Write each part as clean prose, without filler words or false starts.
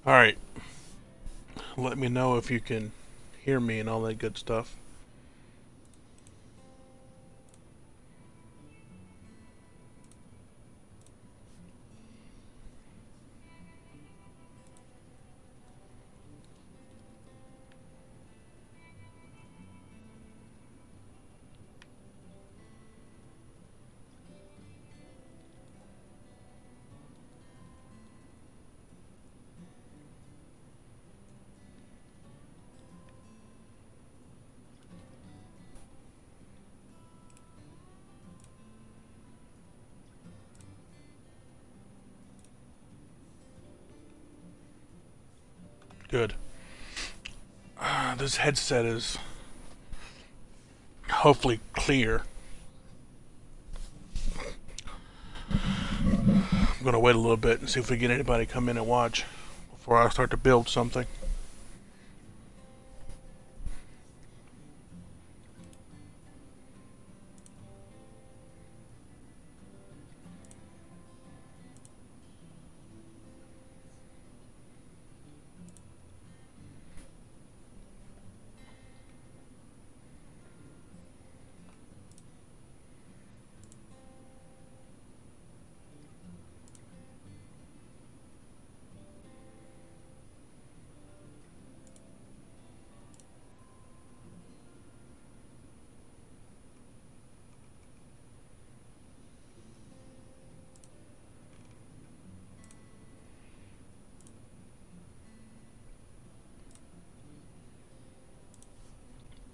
Alright, let me know if you can hear me and all that good stuff. Good. This headset is hopefully clear. I'm going to wait a little bit and see if we get anybody come in and watch before I start to build something.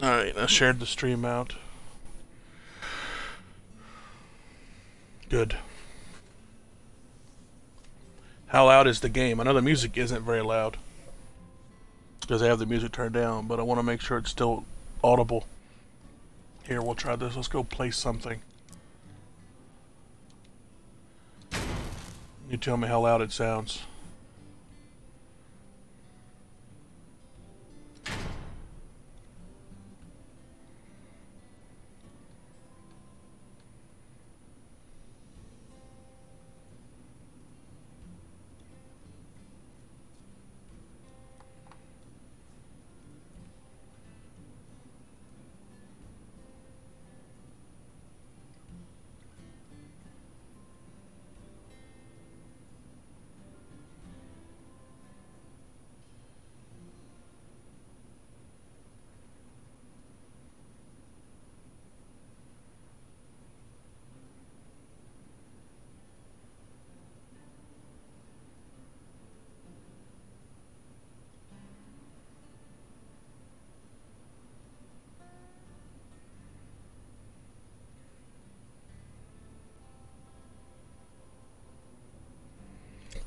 Alright, I shared the stream out. Good. How loud is the game? I know the music isn't very loud because I have the music turned down, but I want to make sure it's still audible. Here, we'll try this. Let's go play something. You tell me how loud it sounds.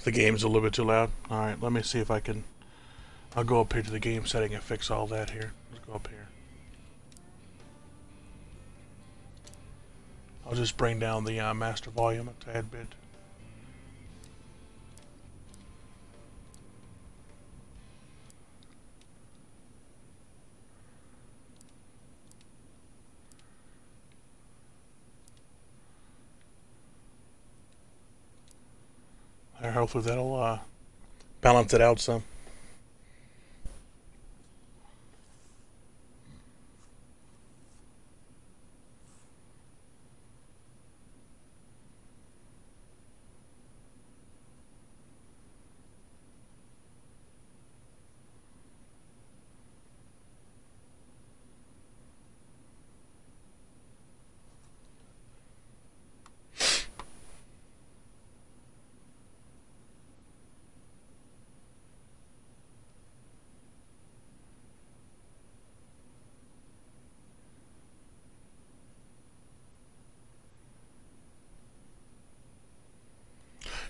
The game's a little bit too loud. Alright, let me see if I can... I'll go up here to the game setting and fix all that here. Let's go up here. I'll just bring down the master volume a tad bit. Hopefully that'll balance it out some.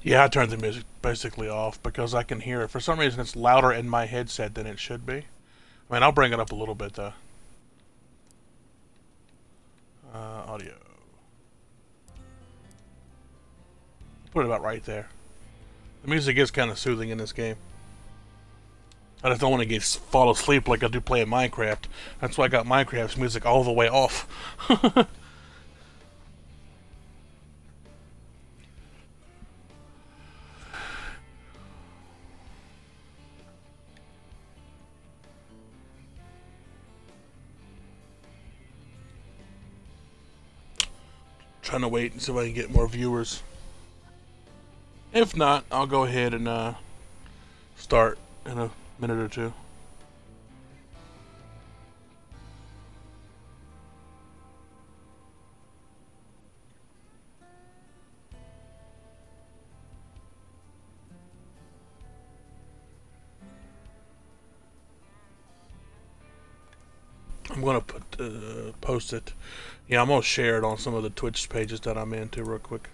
Yeah, I turned the music basically off because I can hear it. For some reason, it's louder in my headset than it should be. I mean, I'll bring it up a little bit, though. Audio. Put it about right there. The music is kind of soothing in this game. I just don't want to fall asleep like I do playing Minecraft. That's why I got Minecraft's music all the way off. Trying to wait and see if I can get more viewers. If not, I'll go ahead and start in a minute or two. I'm gonna post it. Yeah, I'm gonna share it on some of the Twitch pages that I'm into real quick.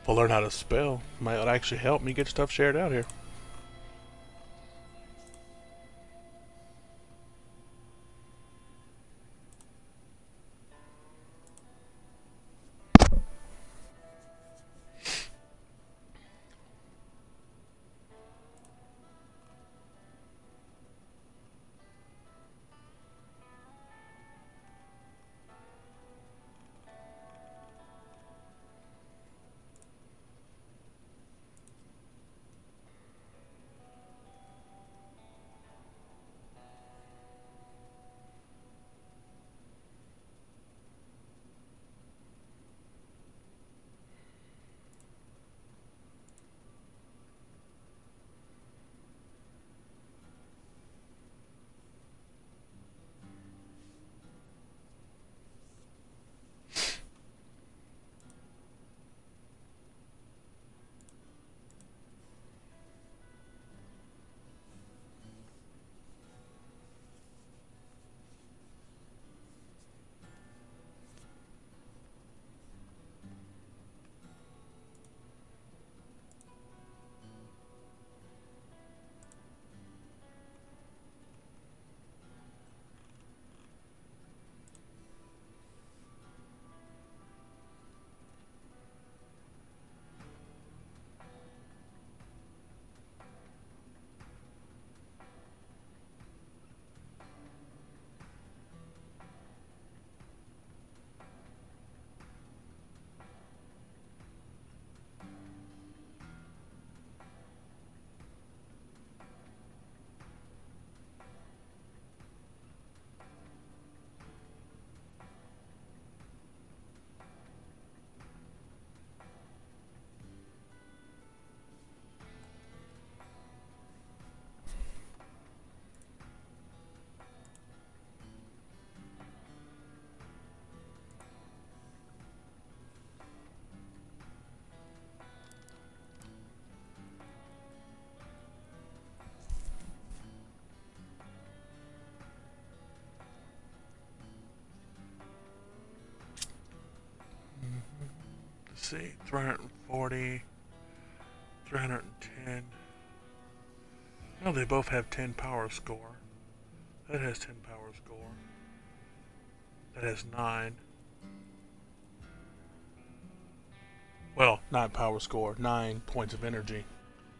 If I learn how to spell, might actually help me get stuff shared out here. Let's see, 340, 310. No, they both have 10 power score. That has 10 power score. That has 9. Well, not power score, 9 points of energy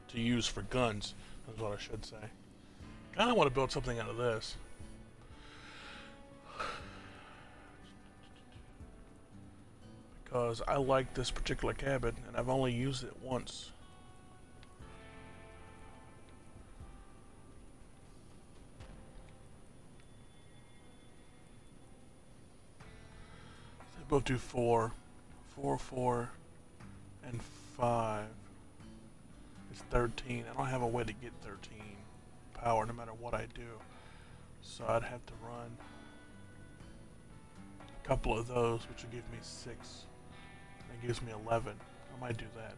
to use for guns, is what I should say. Kinda want to build something out of this. Because I like this particular cabin, and I've only used it once. They both do 4. 4, 4, and 5. It's 13. I don't have a way to get 13 power no matter what I do. So I'd have to run a couple of those, which would give me 6. That gives me 11. I might do that.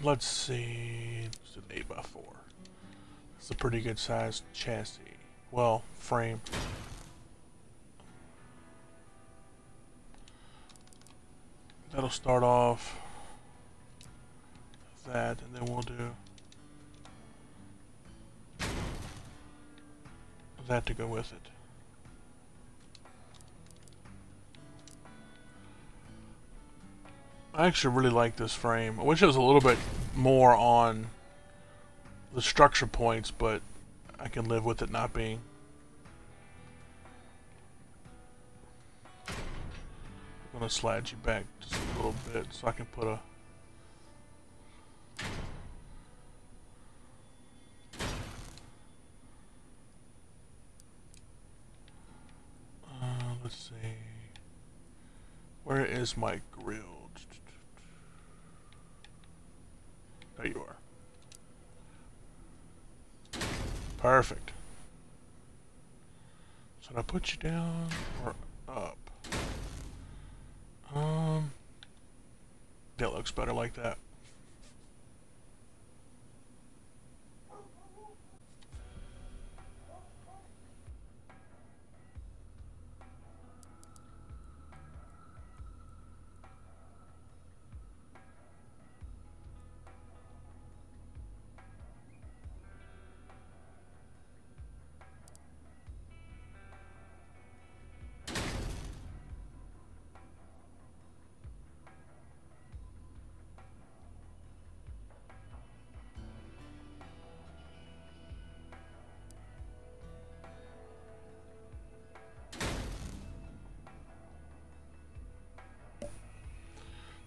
let's see. It's an 8x4. It's a pretty good sized chassis. Well, frame. That'll start off with that, and then we'll do that to go with it. I actually really like this frame. I wish it was a little bit more on the structure points, but I can live with it not being. I'm going to slide you back just a little bit so I can put a let's see, where is my grill? There you are. Perfect. Should I put you down or up? That looks better like that.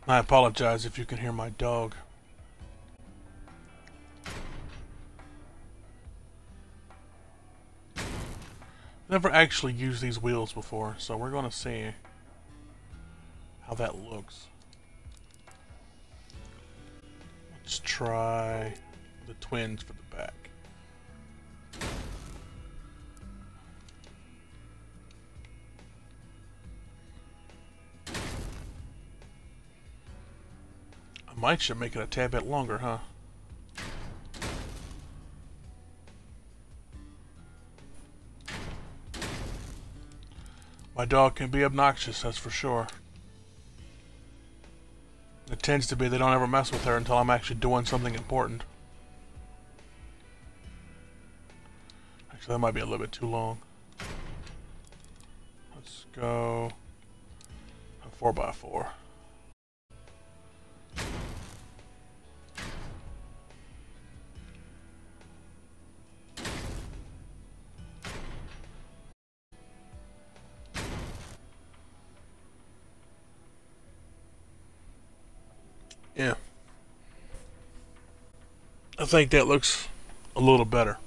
I apologize if you can hear my dog. Never actually used these wheels before, so we're going to see how that looks. Let's try the twins for the back. Might should make it a tad bit longer, huh? My dog can be obnoxious, that's for sure. It tends to be they don't ever mess with her until I'm actually doing something important. Actually, that might be a little bit too long. Let's go a 4x4. Yeah. I think that looks a little better.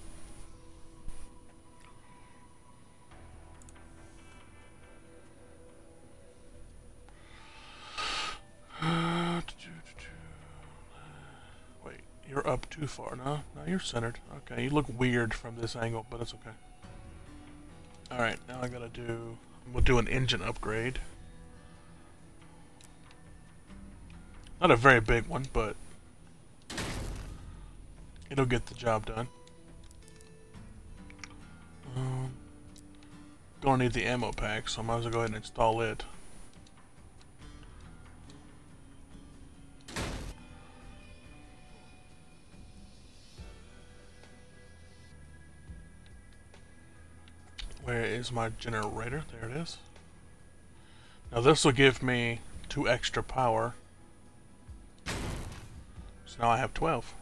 Wait, you're up too far. No, you're centered. Okay, you look weird from this angle, but it's okay. Alright, now I gotta do... We'll do an engine upgrade. Not a very big one, but it'll get the job done. Gonna need the ammo pack, so I might as well go ahead and install it. Where is my generator? There it is. Now this will give me 2 extra power. So now I have 12.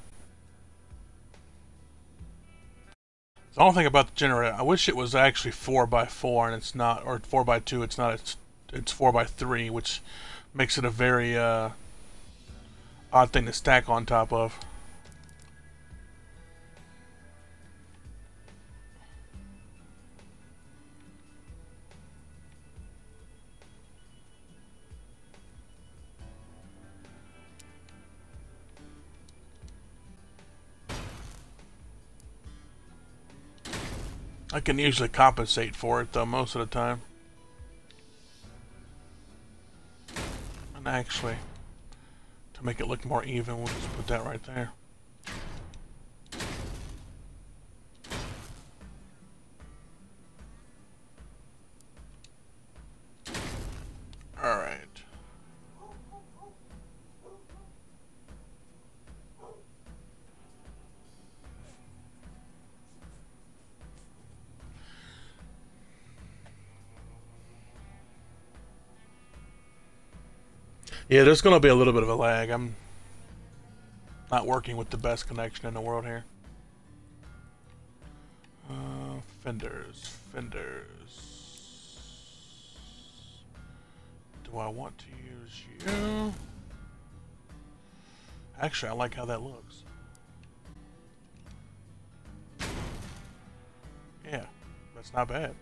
The only thing about the generator, I wish it was actually 4x4 and it's not, or 4x2, it's not, it's 4x3, which makes it a very odd thing to stack on top of. I can usually compensate for it though most of the time. And actually, To make it look more even, we'll just put that right there. Alright. Yeah, there's going to be a little bit of a lag. I'm not working with the best connection in the world here. Fenders. Do I want to use you? Actually, I like how that looks. Yeah, that's not bad.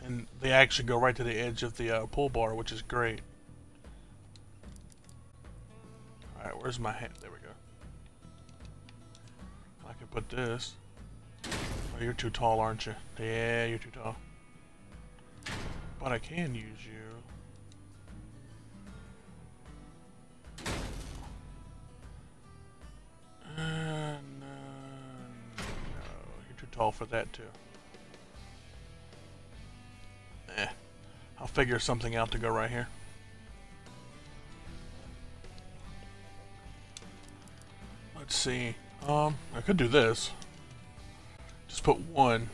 And they actually go right to the edge of the pull bar, which is great. Alright, where's my hand? There we go. I can put this. Oh, you're too tall, aren't you? Yeah, you're too tall. But I can use you. No, you're too tall for that, too. I'll figure something out to go right here. Let's see. I could do this. Just put one.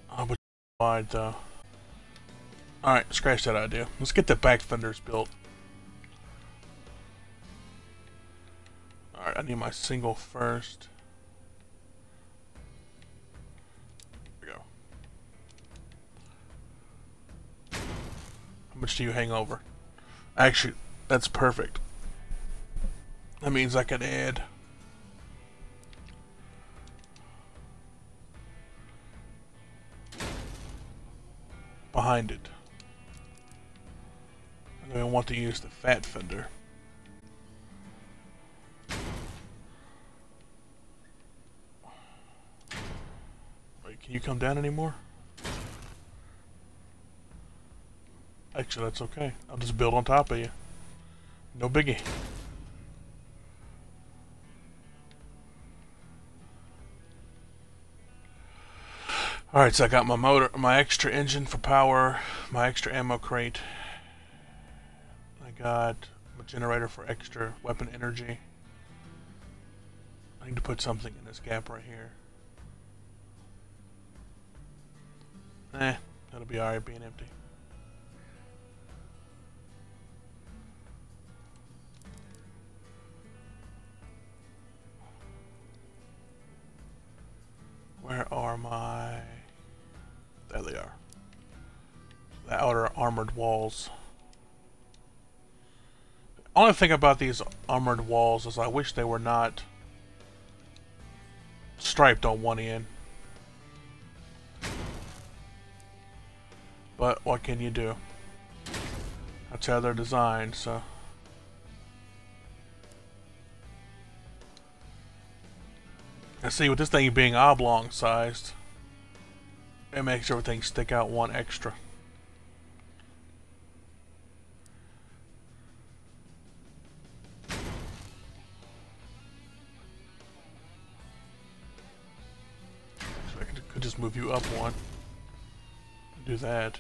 But wide though. Alright, scratch that idea. Let's get the back fenders built. Alright, I need my single first. There we go. How much do you hang over? Actually, that's perfect. That means I could add behind it. And then I want to use the fat fender. Wait, can you come down anymore? Actually, that's okay. I'll just build on top of you. No biggie. Alright, so I got my motor, my extra engine for power, my extra ammo crate. I got a generator for extra weapon energy. I need to put something in this gap right here. That'll be alright being empty. Where are my... There they are. The outer armored walls. The only thing about these armored walls is I wish they were not striped on one end. But what can you do? That's how they're designed, so... I see, with this thing being oblong sized, it makes everything stick out one extra. So I could just move you up one. Do that.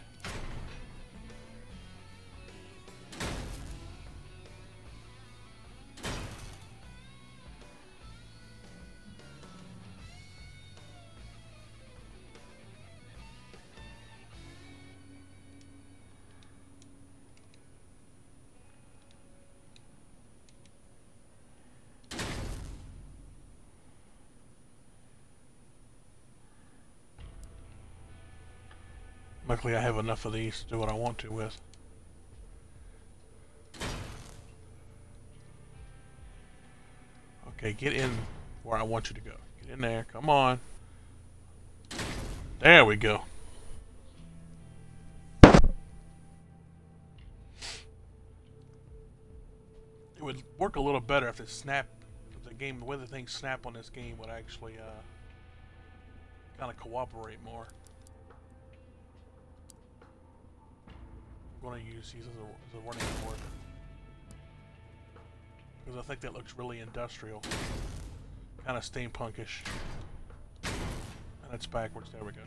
Luckily I have enough of these to do what I want to with. Okay, get in where I want you to go. Get in there, come on. There we go. It would work a little better if it snapped, if the game, the way the things snap on this game would actually kind of cooperate more. going to use these as a running board. Because I think that looks really industrial. Kind of steampunkish. And it's backwards. There we go.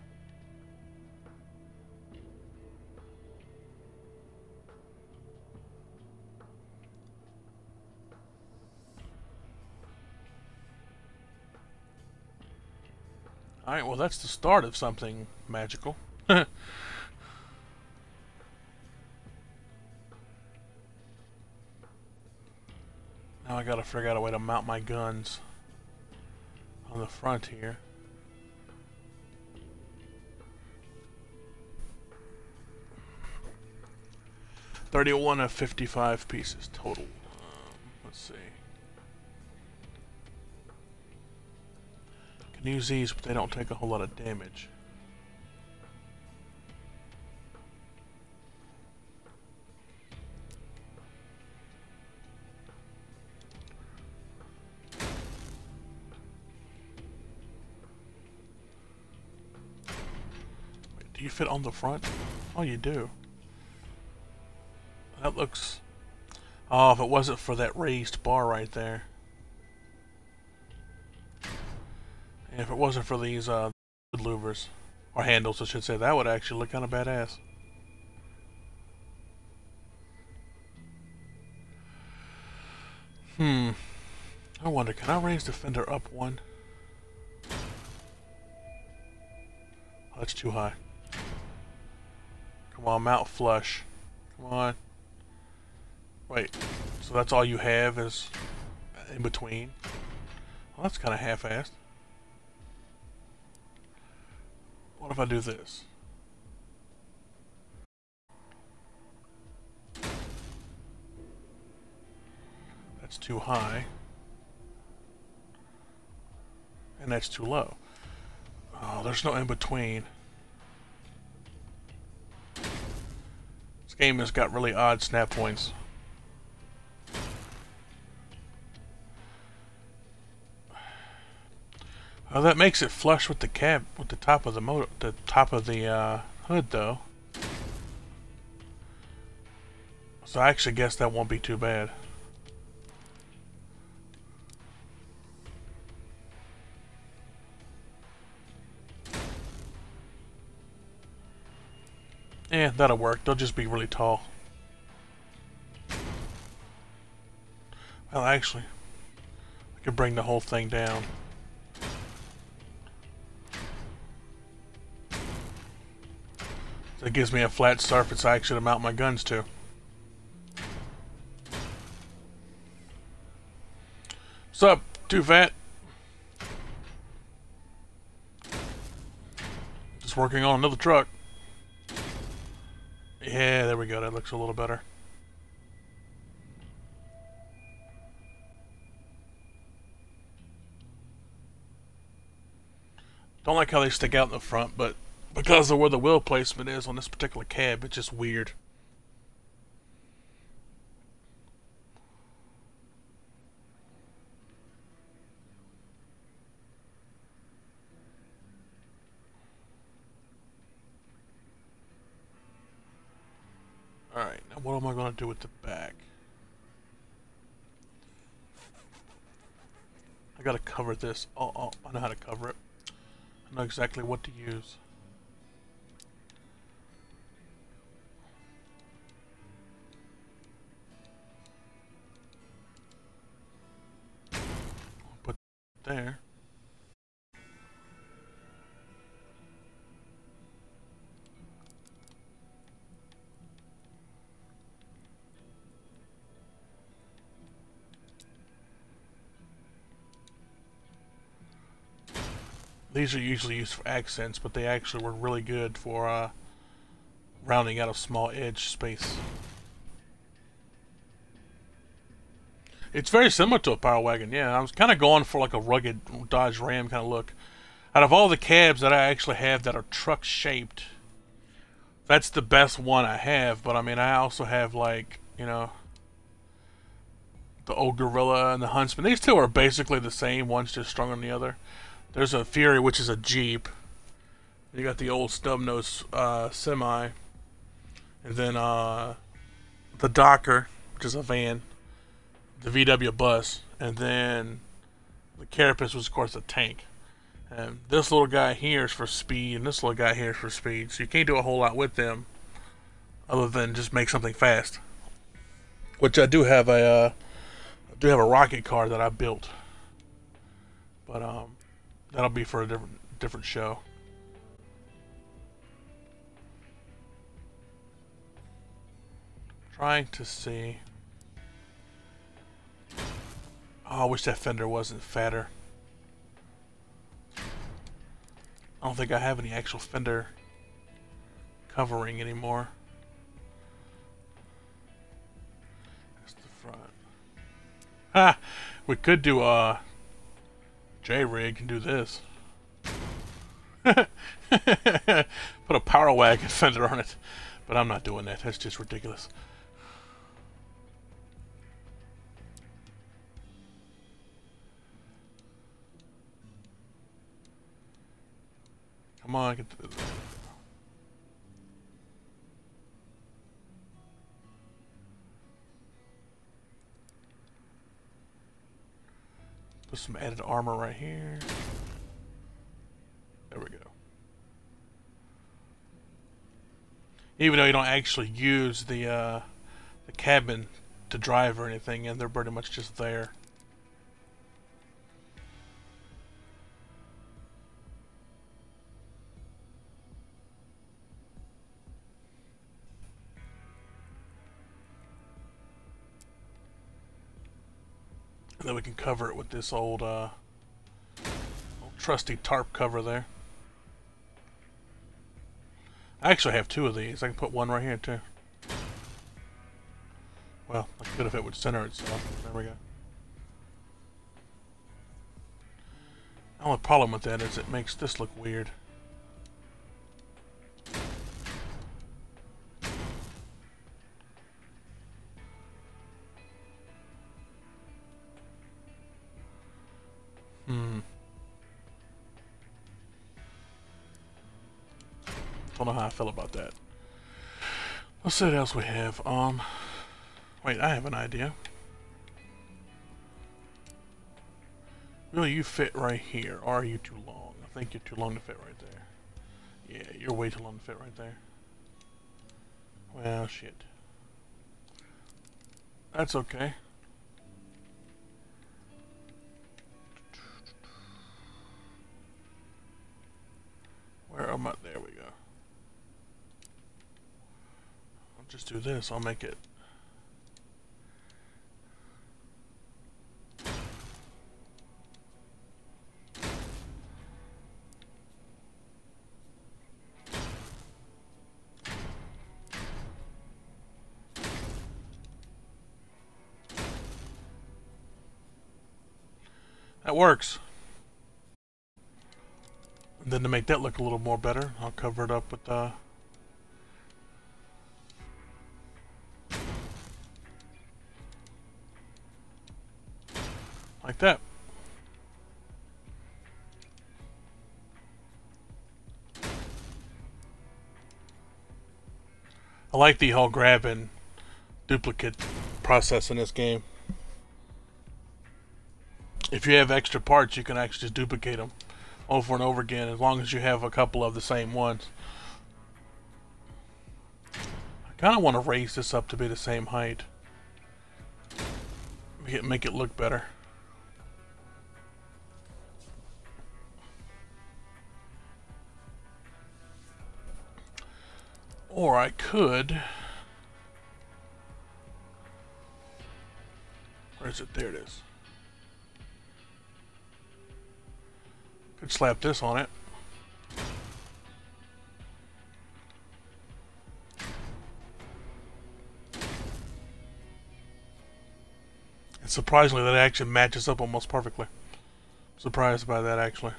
Alright, well that's the start of something magical. Now I gotta figure out a way to mount my guns on the front here. $31 of 55 pieces total. Let's see. Can use these, but they don't take a whole lot of damage. Wait, do you fit on the front? Oh, you do. That looks... Oh, if it wasn't for that raised bar right there. And if it wasn't for these louvers, or handles I should say, that would actually look kind of badass. I wonder, can I raise the fender up one? Oh, that's too high. Come on, mount flush. Come on. Wait, so that's all you have is in between? Well, that's kind of half-assed. What if I do this? That's too high. And that's too low. Oh, there's no in-between. This game has got really odd snap points. Oh, that makes it flush with the cab, with the top of the motor, the top of the hood, though. So I actually guess that won't be too bad. Yeah, that'll work. They'll just be really tall. Well, actually, I could bring the whole thing down. That gives me a flat surface actually to mount my guns to. What's up, too fat? Just working on another truck. Yeah, there we go. That looks a little better. Don't like how they stick out in the front, but because of where the wheel placement is on this particular cab, it's just weird. Alright, now what am I going to do with the back? I gotta cover this. Oh, I know how to cover it. I know exactly what to use. Put it there. These are usually used for accents, but they actually work really good for rounding out a small edge space. It's very similar to a Power Wagon, yeah. I was kind of going for like a rugged Dodge Ram kind of look. Out of all the cabs that I actually have that are truck shaped, that's the best one I have. But I mean, I also have like, you know, the old Gorilla and the Huntsman. These two are basically the same. One's just stronger than the other. There's a Fury, which is a Jeep. You got the old snub-nose semi. and then the Docker, which is a van, the VW bus, and then the Carapace was, of course, a tank. And this little guy here is for speed, and this little guy here is for speed. So you can't do a whole lot with them, other than just make something fast. Which I do have a rocket car that I built, but that'll be for a different show. Trying to see. Oh, I wish that fender wasn't fatter. I don't think I have any actual fender covering anymore. That's the front. Ha! We could do a J-rig and do this. Put a power wagon fender on it. But I'm not doing that. That's just ridiculous. Come on, get this. Put some added armor right here. There we go. Even though you don't actually use the cabin to drive or anything, and they're pretty much just there. And then we can cover it with this old trusty tarp cover there. I actually have two of these. I can put one right here too. Well, I could if it would center itself. There we go. The only problem with that is it makes this look weird. Don't know how I feel about that. Let's see what else we have. Wait, I have an idea. Really, you fit right here, or are you too long? I think you're too long to fit right there. Yeah, you're way too long to fit right there. Well, shit. That's okay. Where am I? There we go. I'll just do this. I'll make it. That works. And then to make that look a little more better, I'll cover it up with like that. I like the whole grab and duplicate process in this game. If you have extra parts, you can actually just duplicate them over and over again, as long as you have a couple of the same ones. I kind of want to raise this up to be the same height. Make it look better. Or I could... Where is it? There it is. Could slap this on it. And surprisingly, that actually matches up almost perfectly. Surprised by that, actually.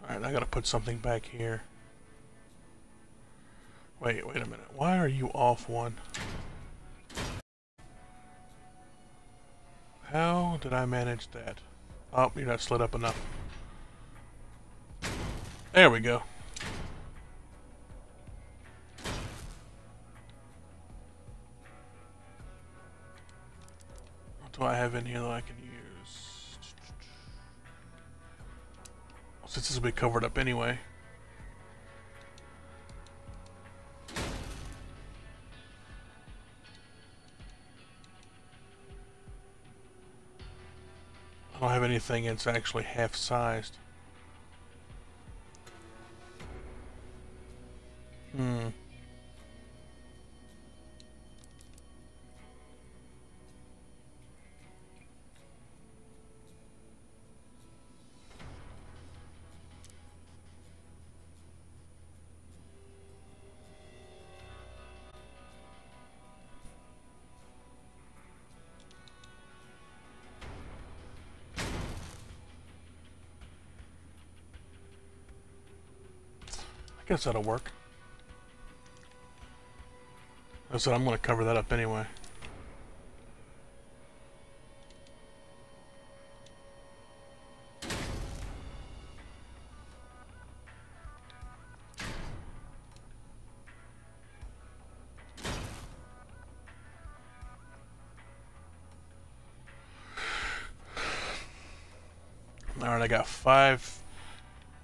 Alright, I gotta put something back here. Wait a minute. Why are you off one? How did I manage that? Oh, you're not slid up enough. There we go. have in here that I can use? Since this will be covered up anyway. I don't have anything that's actually half-sized. I guess that'll work. I said I'm going to cover that up anyway. Alright, I got 5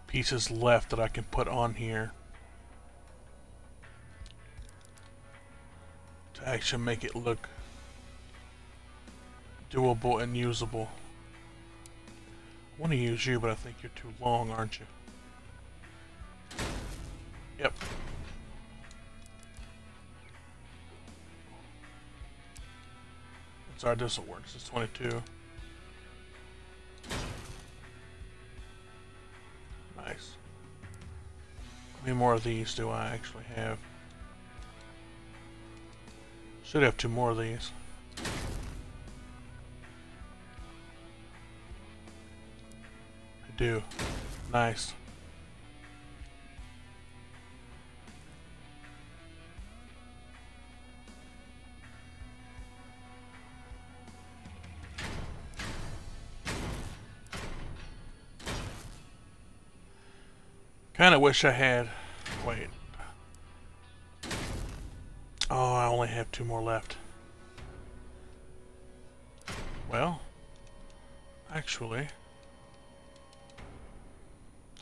pieces left that I can put on here to actually make it look doable and usable. I want to use you, but I think you're too long, aren't you? Yep. Sorry, this will work. This is 22. Nice. How many more of these do I actually have? Should have 2 more of these. I do. Nice. Kinda wish I had... Wait. Oh, I only have 2 more left. Well, actually...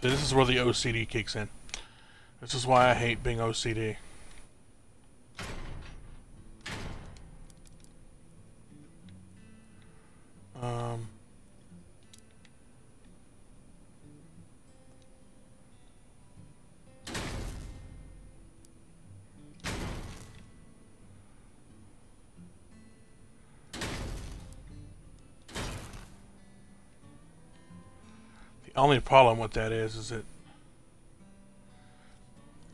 This is where the OCD kicks in. This is why I hate being OCD. The only problem with that is it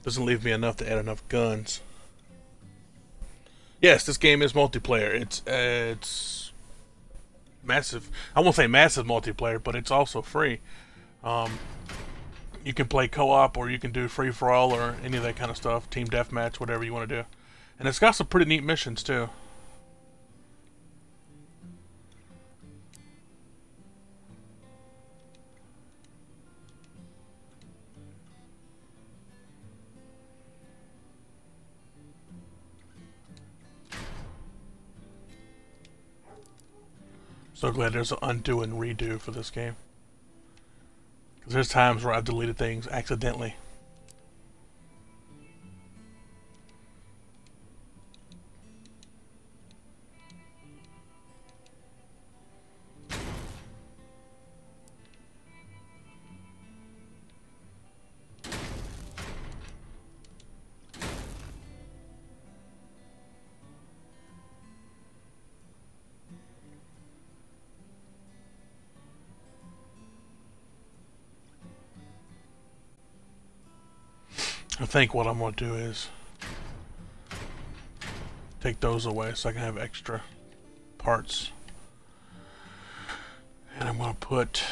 doesn't leave me enough to add enough guns. Yes, this game is multiplayer. It's massive. I won't say massive multiplayer, but it's also free. You can play co-op, or you can do free-for-all, or any of that kind of stuff. Team deathmatch, whatever you want to do. And it's got some pretty neat missions too. So glad there's an undo and redo for this game. Because there's times where I've deleted things accidentally. I think what I'm going to do is take those away so I can have extra parts. And I'm going to put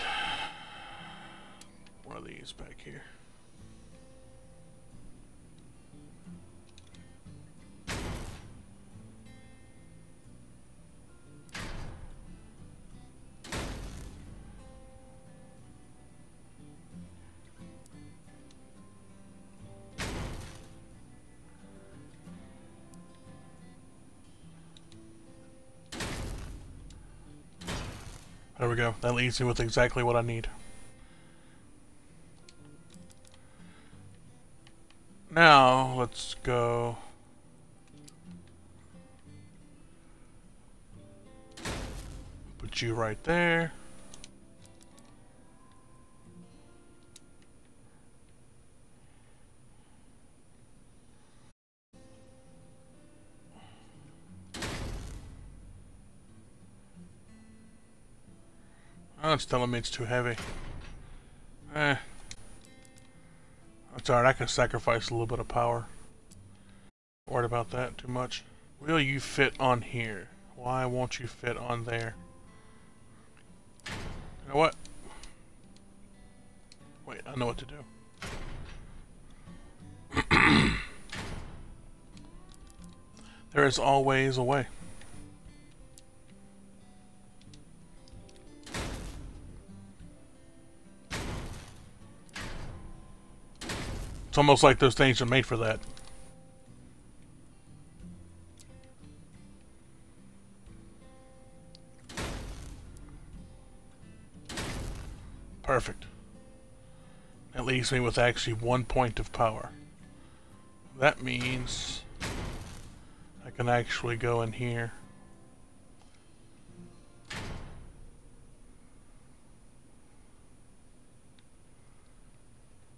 one of these back here. There we go. That leaves me with exactly what I need. Now, let's go. Put you right there. Oh, it's telling me it's too heavy. That's alright, I can sacrifice a little bit of power. Worried about that too much. Will you fit on here? Why won't you fit on there? You know what? Wait, I know what to do. There is always a way. It's almost like those things are made for that. Perfect. That leaves me with actually 1 point of power. That means I can actually go in here.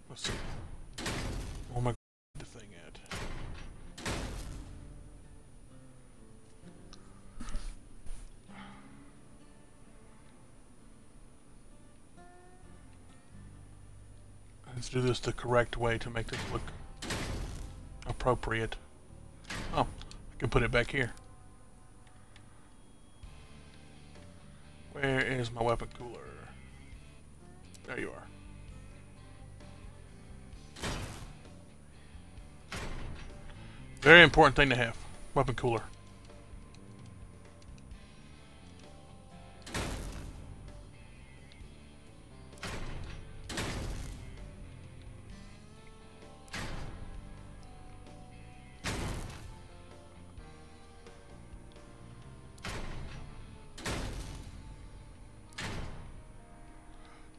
Let's see. Where am I the thing at? Let's do this the correct way to make this look appropriate. Oh, I can put it back here. Where is my weapon cooler? There you are. Very important thing to have. Weapon cooler.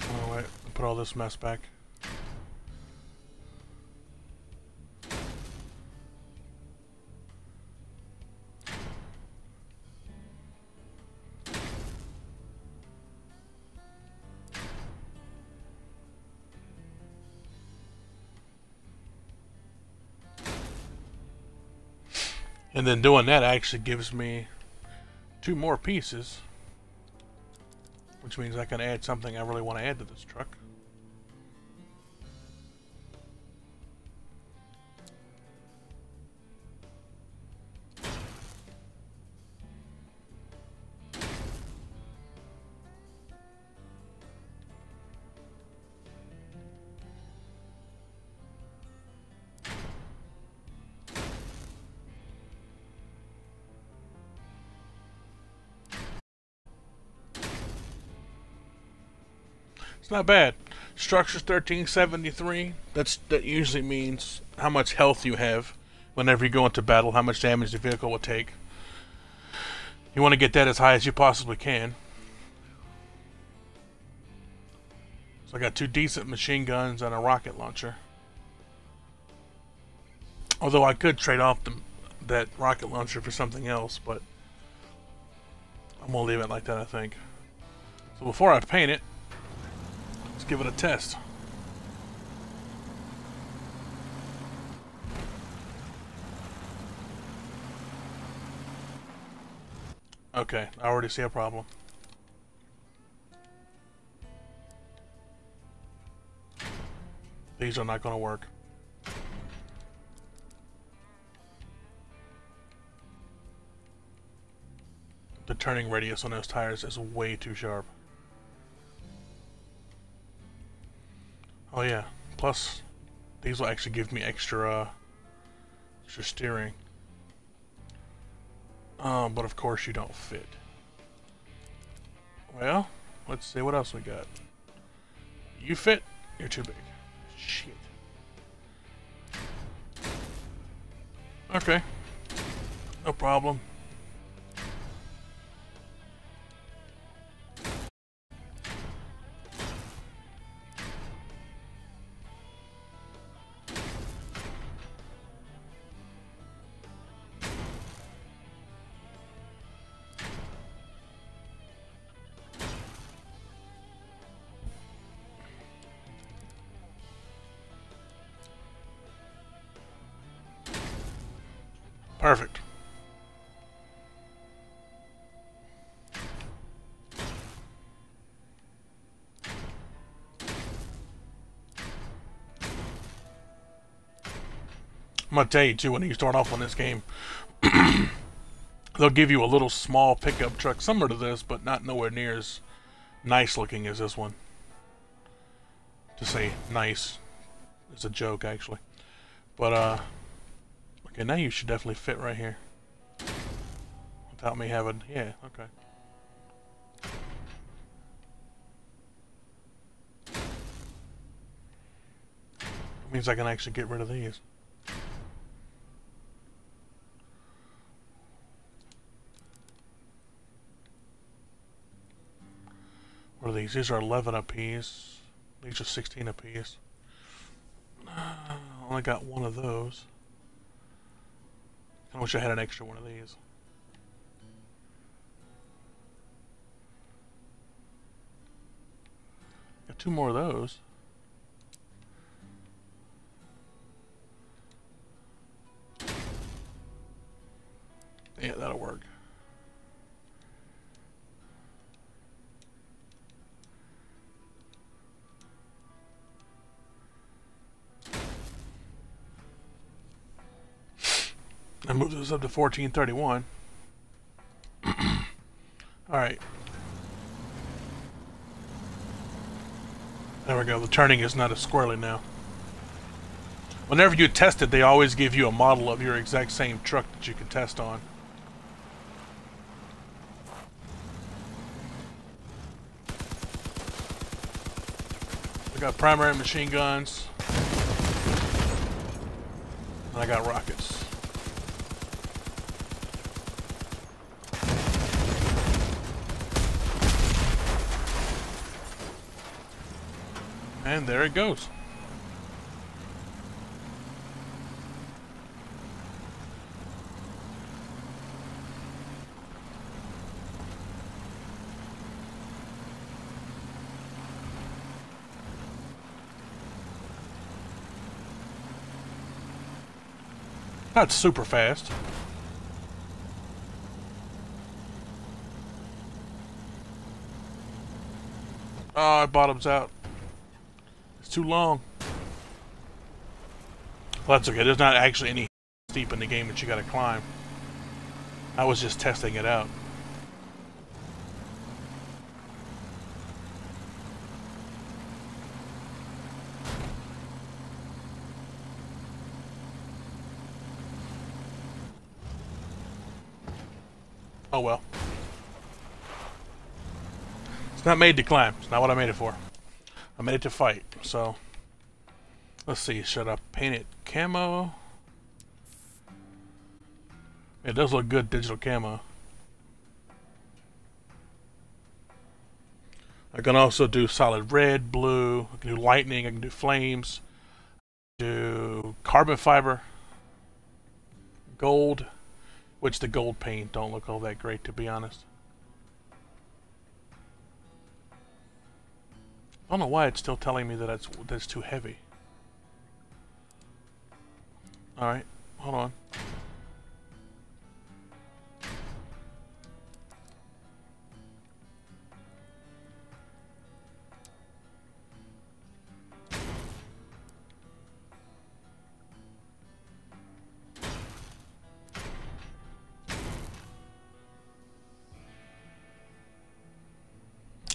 Oh wait, put all this mess back. And then doing that actually gives me 2 more pieces, which means I can add something I really want to add to this truck. It's not bad. Structure's 1373. That usually means how much health you have whenever you go into battle, how much damage the vehicle will take. You want to get that as high as you possibly can. So I got 2 decent machine guns and a rocket launcher. Although I could trade off that rocket launcher for something else, but I'm gonna leave it like that, I think. So before I paint it, let's give it a test. Okay, I already see a problem. These are not going to work. The turning radius on those tires is way too sharp. Oh yeah, plus these will actually give me extra steering. But of course you don't fit. Well, let's see what else we got. You fit, you're too big. Shit. Okay, no problem. Perfect. I'm gonna tell you too, when you start off on this game, they'll give you a little small pickup truck similar to this, but not nowhere near as nice looking as this one. To say nice, it's a joke actually. But okay, now you should definitely fit right here. Without me having, yeah, okay. That means I can actually get rid of these. What are these? These are 11 apiece. These are 16 apiece. Only got one of those. I wish I had an extra one of these. Got two more of those. Yeah, that'll work. I moved this up to 1431. Alright. There we go. The turning is not as squirrely now. Whenever you test it, they always give you a model of your exact same truck that you can test on. I got primary machine guns. And I got rockets. And there it goes. Not super fast. Oh, it bottoms out. It's too long. Well, that's okay. There's not actually any steep in the game that you gotta climb. I was just testing it out. Oh well. It's not made to climb. It's not what I made it for. I made it to fight. So, let's see. Should I paint it camo? It does look good digital camo. I can also do solid red, blue. I can do lightning. I can do flames. Do carbon fiber. Gold. Which the gold paint don't look all that great, to be honest. I don't know why it's still telling me that that's too heavy. Alright, hold on.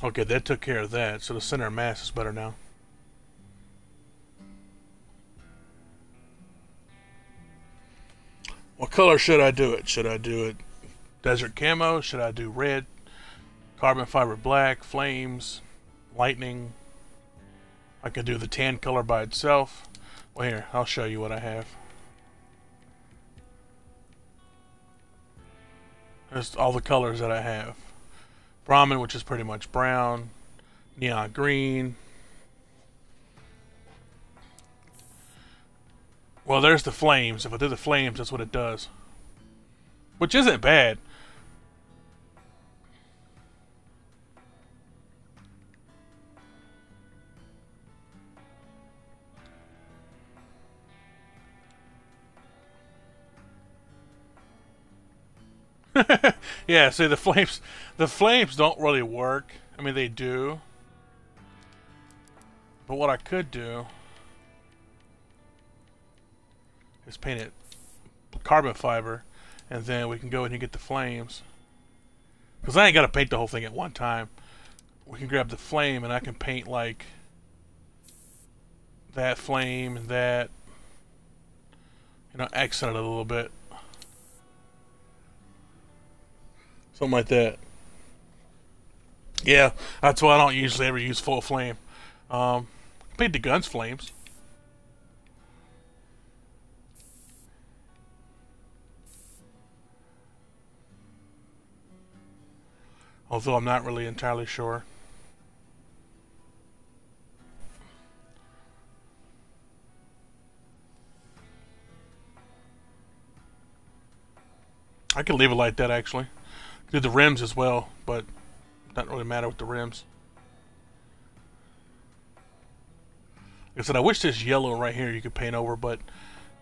Okay, that took care of that, so the center of mass is better now. What color should I do it? Should I do it desert camo? Should I do red? Carbon fiber black? Flames? Lightning? I could do the tan color by itself. Well, here, I'll show you what I have. There's all the colors that I have. Brahmin, which is pretty much brown. Neon green. Well, there's the flames. If I do the flames, that's what it does. Which isn't bad. Yeah, see the flames don't really work. I mean, they do. But what I could do is paint it carbon fiber, and then we can go in and get the flames. Because I ain't got to paint the whole thing at one time. We can grab the flame, and I can paint like that flame and that, you know, accent it a little bit. Something like that. Yeah, that's why I don't usually ever use full flame. Paint the guns flames. Although I'm not really entirely sure. I could leave it like that, actually. Do the rims as well, but it doesn't really matter with the rims. Like I said, I wish this yellow right here you could paint over, but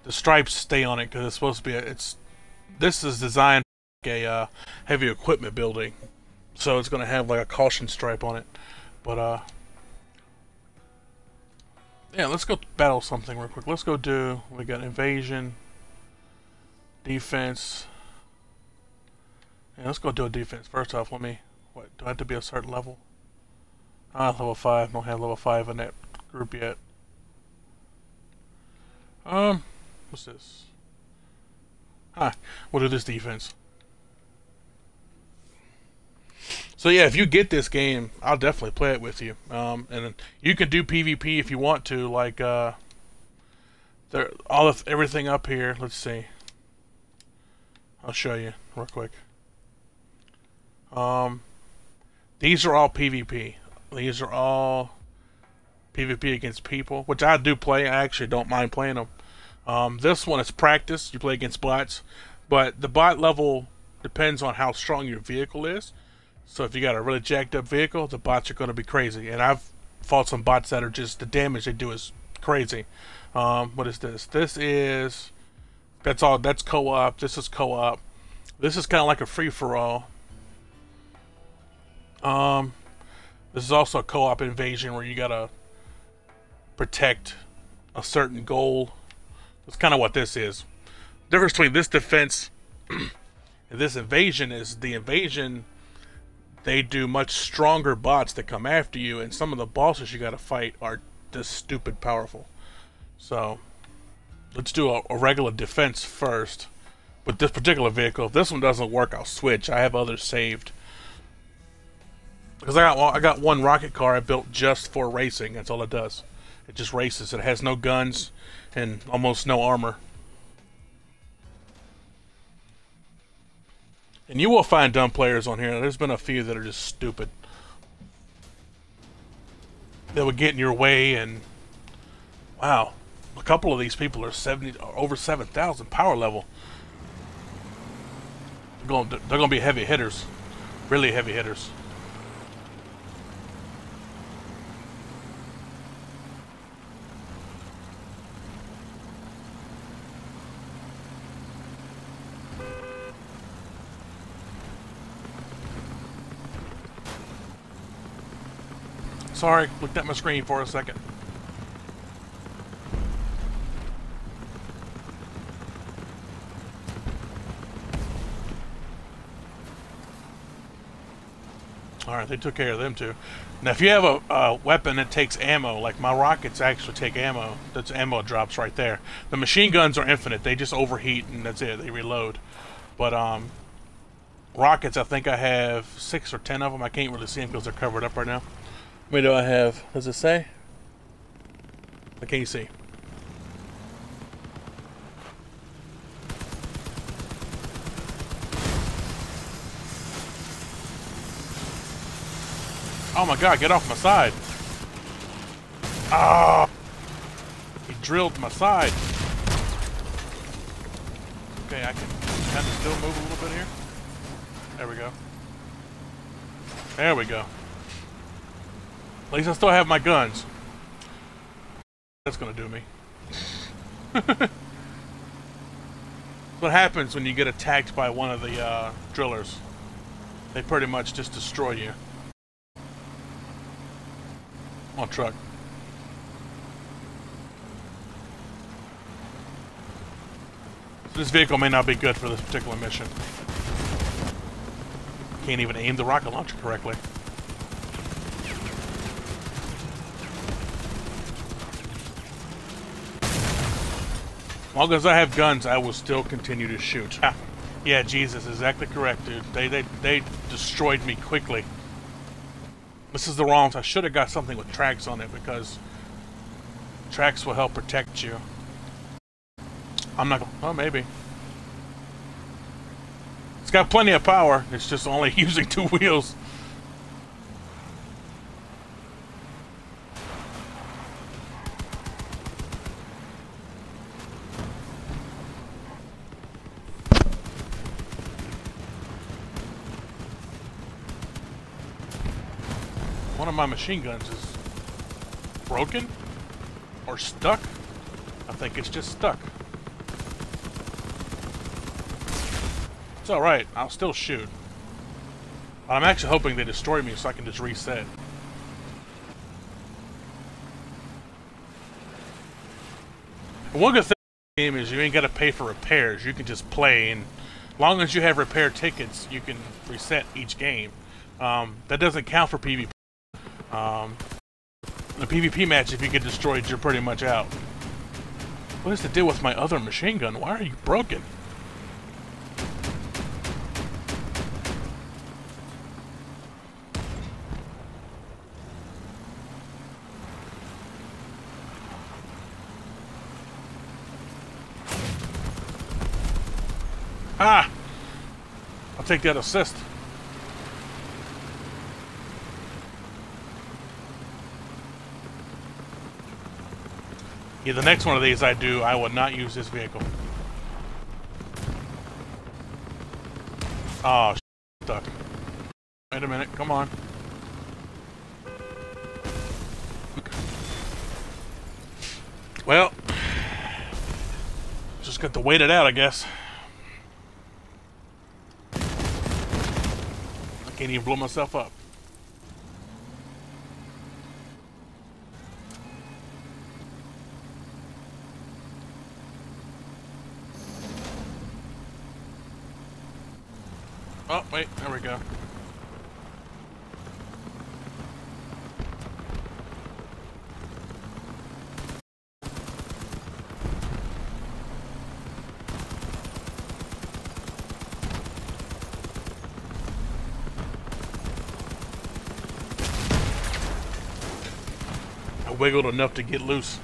the stripes stay on it because it's supposed to be this is designed like a heavy equipment building, so it's going to have like a caution stripe on it. But yeah, let's go battle something real quick. Let's go do, we got invasion, defense. Yeah, let's go do a defense. First off, what, do I have to be a certain level? Level 5, don't have level 5 in that group yet. What's this? We'll do this defense. So yeah, if you get this game, I'll definitely play it with you. And you can do PvP if you want to, like everything up here. Let's see. I'll show you real quick. These are all PvP. These are all PvP against people, which I do play. I actually don't mind playing them. This one is practice. You play against bots, but the bot level depends on how strong your vehicle is. So if you got a really jacked up vehicle, the bots are going to be crazy. And I've fought some bots that are just, the damage they do is crazy. What is this? That's co-op. This is co-op. This is kind of like a free-for-all. This is also a co-op invasion where you gotta protect a certain goal. That's kind of what this is. The difference between this defense and this invasion is the invasion, they do much stronger bots that come after you, and some of the bosses you gotta fight are just stupid powerful. So let's do a regular defense first with this particular vehicle. If this one doesn't work, I'll switch. I have others saved. Because I got one rocket car I built just for racing. That's all it does. It just races. It has no guns and almost no armor. And you will find dumb players on here. There's been a few that are just stupid. They would get in your way, and wow, a couple of these people are over 7,000 power level. They're going to be heavy hitters, really heavy hitters. Sorry, looked at my screen for a second. Alright, they took care of them too. Now if you have a weapon that takes ammo, like my rockets actually take ammo, that's ammo drops right there. The machine guns are infinite, they just overheat and that's it, they reload. But rockets, I think I have 6 or 10 of them. I can't really see them because they're covered up right now. How many do I have? Does it say? I can't see. Oh my god, get off my side. Ah! He drilled my side. Okay, I can kind of still move a little bit here. There we go. There we go. At least I still have my guns. That's gonna do me. What happens when you get attacked by one of the drillers? They pretty much just destroy you. On truck. So this vehicle may not be good for this particular mission. Can't even aim the rocket launcher correctly. As long as I have guns, I will still continue to shoot. Yeah, Jesus, exactly correct, dude. They destroyed me quickly. This is the wrong. I should have got something with tracks on it because tracks will help protect you. I'm not. Oh, maybe. It's got plenty of power. It's just only using 2 wheels. One of my machine guns is broken or stuck. I think it's just stuck. It's alright, I'll still shoot. I'm actually hoping they destroy me so I can just reset. One good thing about the game is you ain't gotta pay for repairs. You can just play, and as long as you have repair tickets, you can reset each game. That doesn't count for PvP. In a PvP match, if you get destroyed, you're pretty much out. What is the deal with my other machine gun? Why are you broken? Ah! I'll take that assist. Yeah, the next one of these I will not use this vehicle. Oh, stuck. Wait a minute, come on. Well, just got to wait it out, I guess. I can't even blow myself up. Oh, wait, there we go. I wiggled enough to get loose.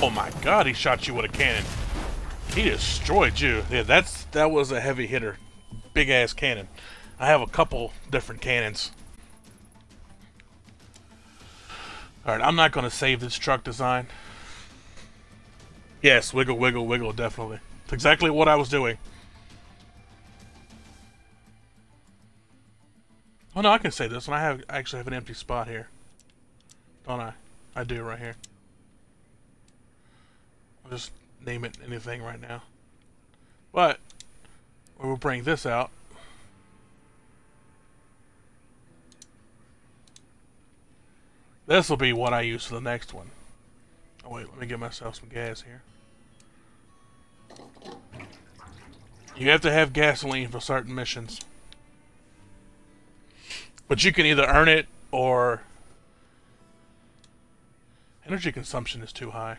Oh my God, he shot you with a cannon. He destroyed you. Yeah, that was a heavy hitter. Big ass cannon. I have a couple different cannons. Alright, I'm not gonna save this truck design. Yes, wiggle, wiggle, wiggle, definitely. It's exactly what I was doing. Oh no, I can say this one. I actually have an empty spot here. Don't I? I do right here. I'll just name it anything right now. But we'll bring this out. This will be what I use for the next one. Oh wait, let me get myself some gas here. You have to have gasoline for certain missions. But you can either earn it or... Energy consumption is too high.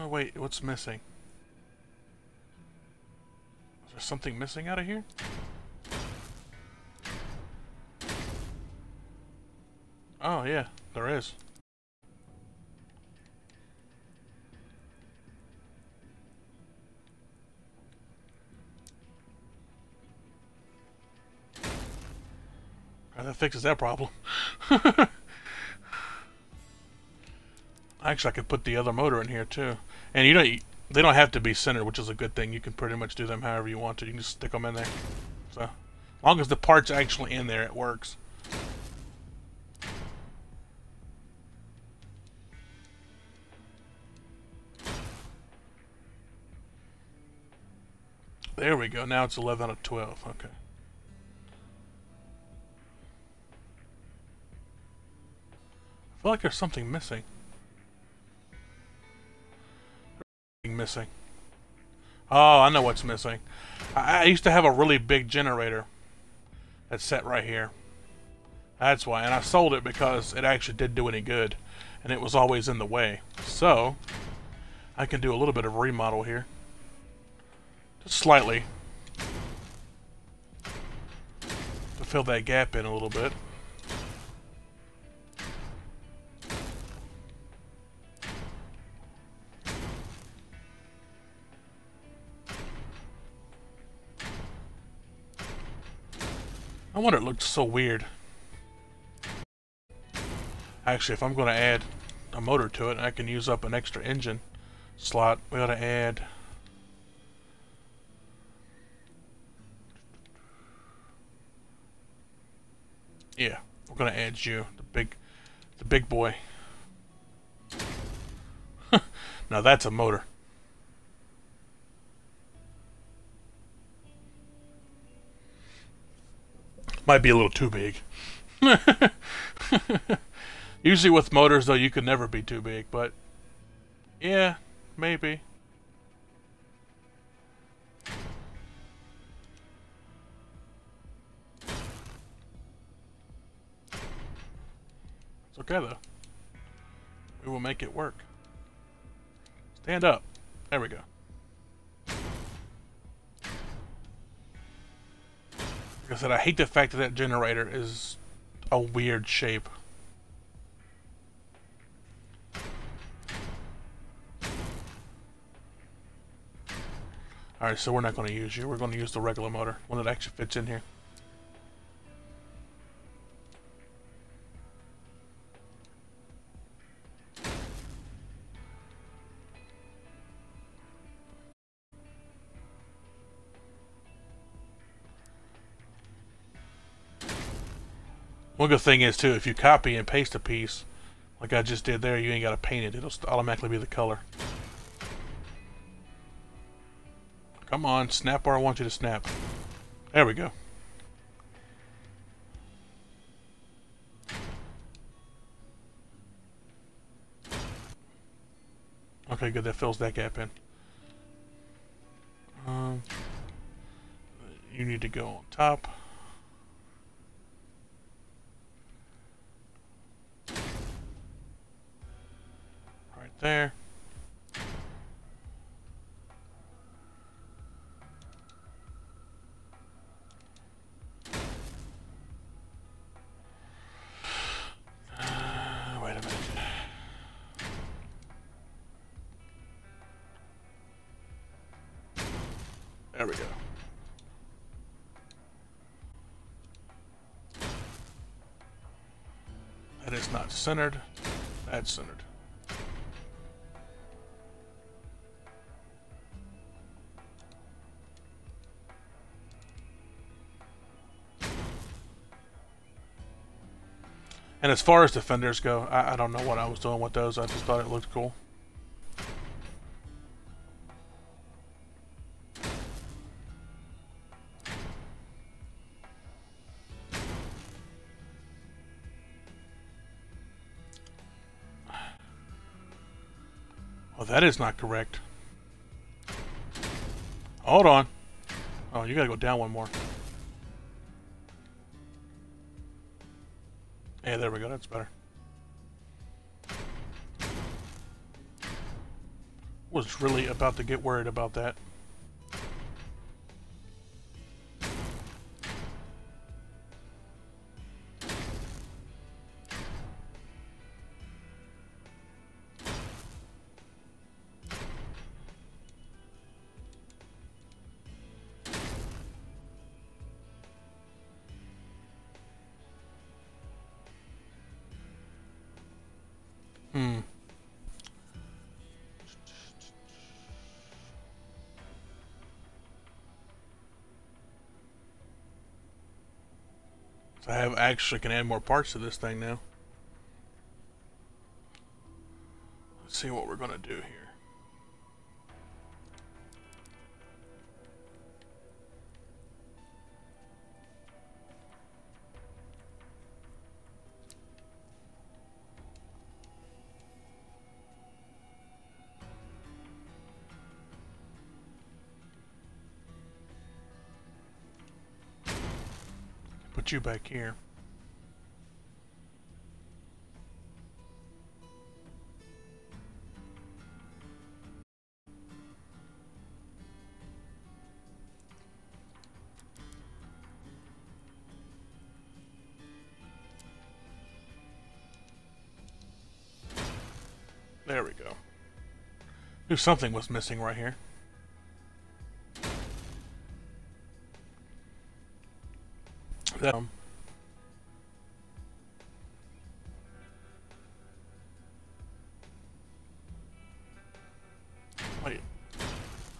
Wait, what's missing? Is there something missing out of here? Oh yeah, there is. That fixes that problem. Actually, I could put the other motor in here too. And you know, They don't have to be centered, which is a good thing. You can pretty much do them however you want to. You can just stick them in there. So, as long as the part's actually in there, it works. There we go. Now it's 11 out of 12. Okay. I feel like there's something missing. Missing. Oh, I know what's missing. I used to have a really big generator that's set right here. That's why. And I sold it because it actually didn't do any good. And it was always in the way. So, I can do a little bit of remodel here. Just slightly. To fill that gap in a little bit. I wonder, it looked so weird. Actually, if I'm going to add a motor to it, I can use up an extra engine slot. We ought to add... Yeah, we're going to add you, the big boy. Now that's a motor. Might be a little too big. Usually with motors, though, you can never be too big, but yeah, maybe. It's okay, though. We will make it work. Stand up. There we go. Like I said, I hate the fact that that generator is a weird shape. Alright, so we're not going to use you. We're going to use the regular motor, one that actually fits in here. One good thing is, too, if you copy and paste a piece, like I just did there, you ain't got to paint it. It'll automatically be the color. Come on, snap where I want you to snap. There we go. Okay, good. That fills that gap in. You need to go on top. Right there. Wait a minute. There we go. That is not centered. That's centered. And as far as the fenders go, I don't know what I was doing with those. I just thought it looked cool. Oh, that is not correct. Hold on. Oh, you gotta go down one more. Yeah, there we go. That's better. Was really about to get worried about that. I have actually can add more parts to this thing now. Let's see what we're gonna do here. Put you back here. There we go. Knew something was missing right here. Wait.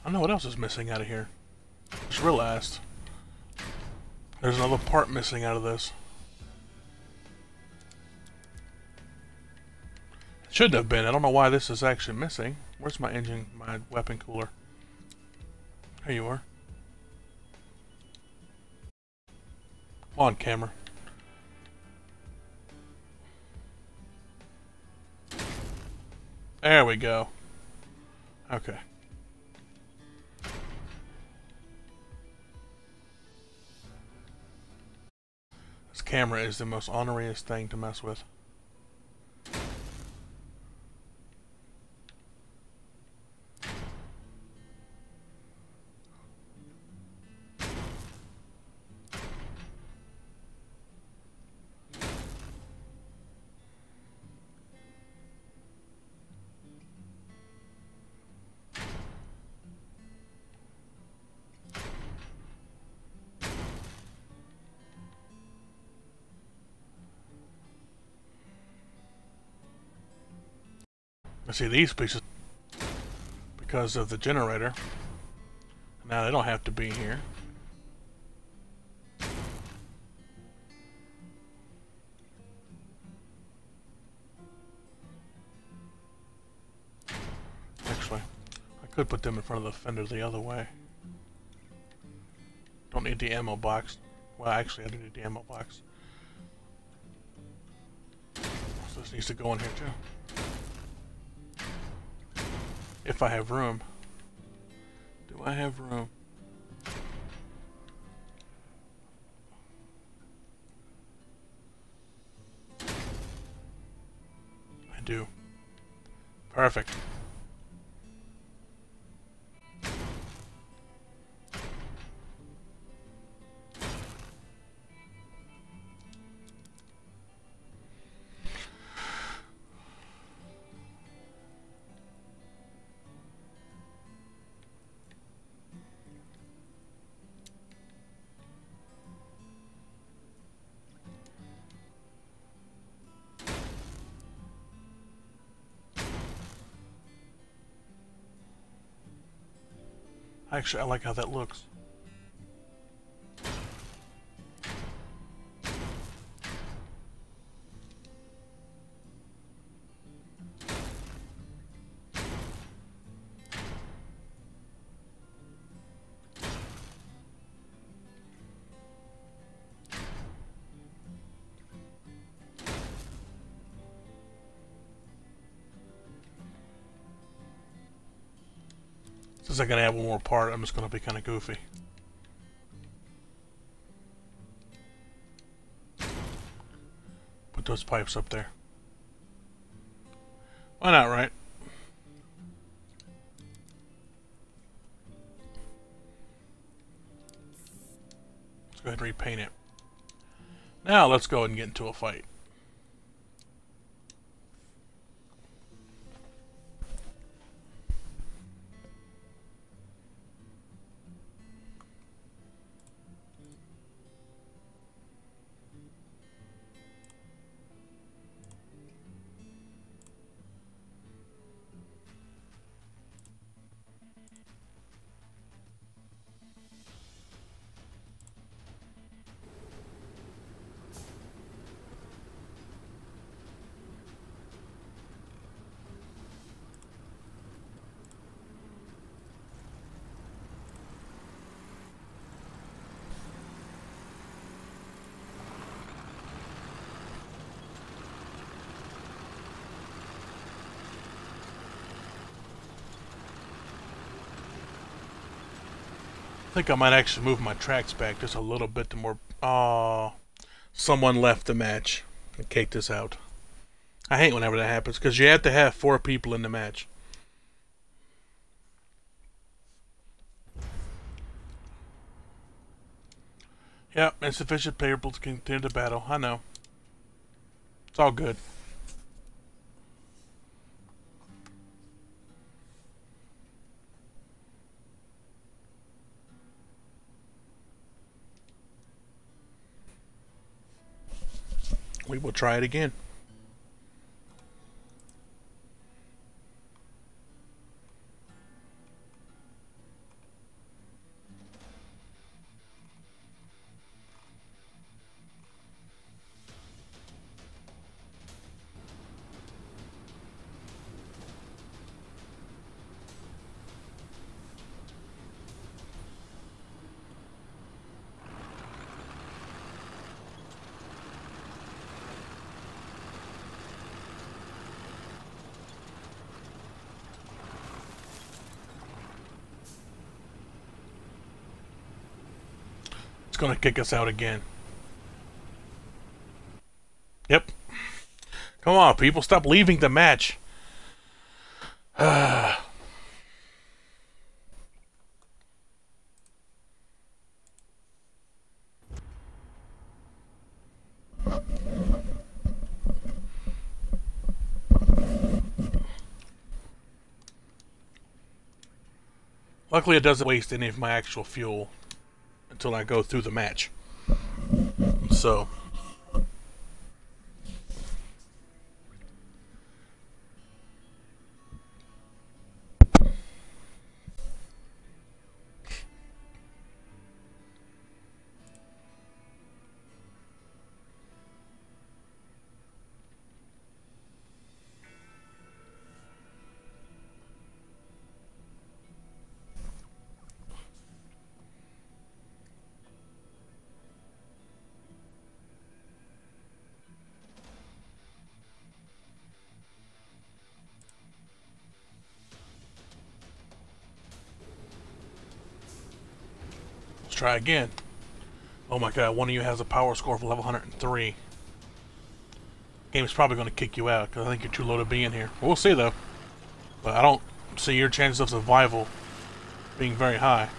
I know what else is missing out of here. Just realized. There's another part missing out of this. It shouldn't have been. I don't know why this is actually missing. Where's my engine, my weapon cooler? There you are. Come on, camera. There we go. Okay. This camera is the most honoriest thing to mess with. I see these pieces because of the generator. Now they don't have to be here. Actually, I could put them in front of the fender the other way. Don't need the ammo box. Well, actually, I do need the ammo box. So this needs to go in here too. If I have room. Do I have room? I do. Perfect. Actually, I like how that looks. Since I'm going to add one more part, I'm just going to be kind of goofy. Put those pipes up there. Why not, right? Let's go ahead and repaint it. Now let's go ahead and get into a fight. I think I might actually move my tracks back just a little bit to more... Oh, someone left the match and kicked us out. I hate whenever that happens, because you have to have 4 people in the match. Yep, insufficient people to continue the battle. I know. It's all good. We will try it again. It's gonna kick us out again. Yep. Come on, people, stop leaving the match. Luckily, it doesn't waste any of my actual fuel until I go through the match. So... try again. Oh my god, one of you has a power score of level 103. Game's probably going to kick you out because I think you're too low to be in here. We'll see though. But I don't see your chances of survival being very high.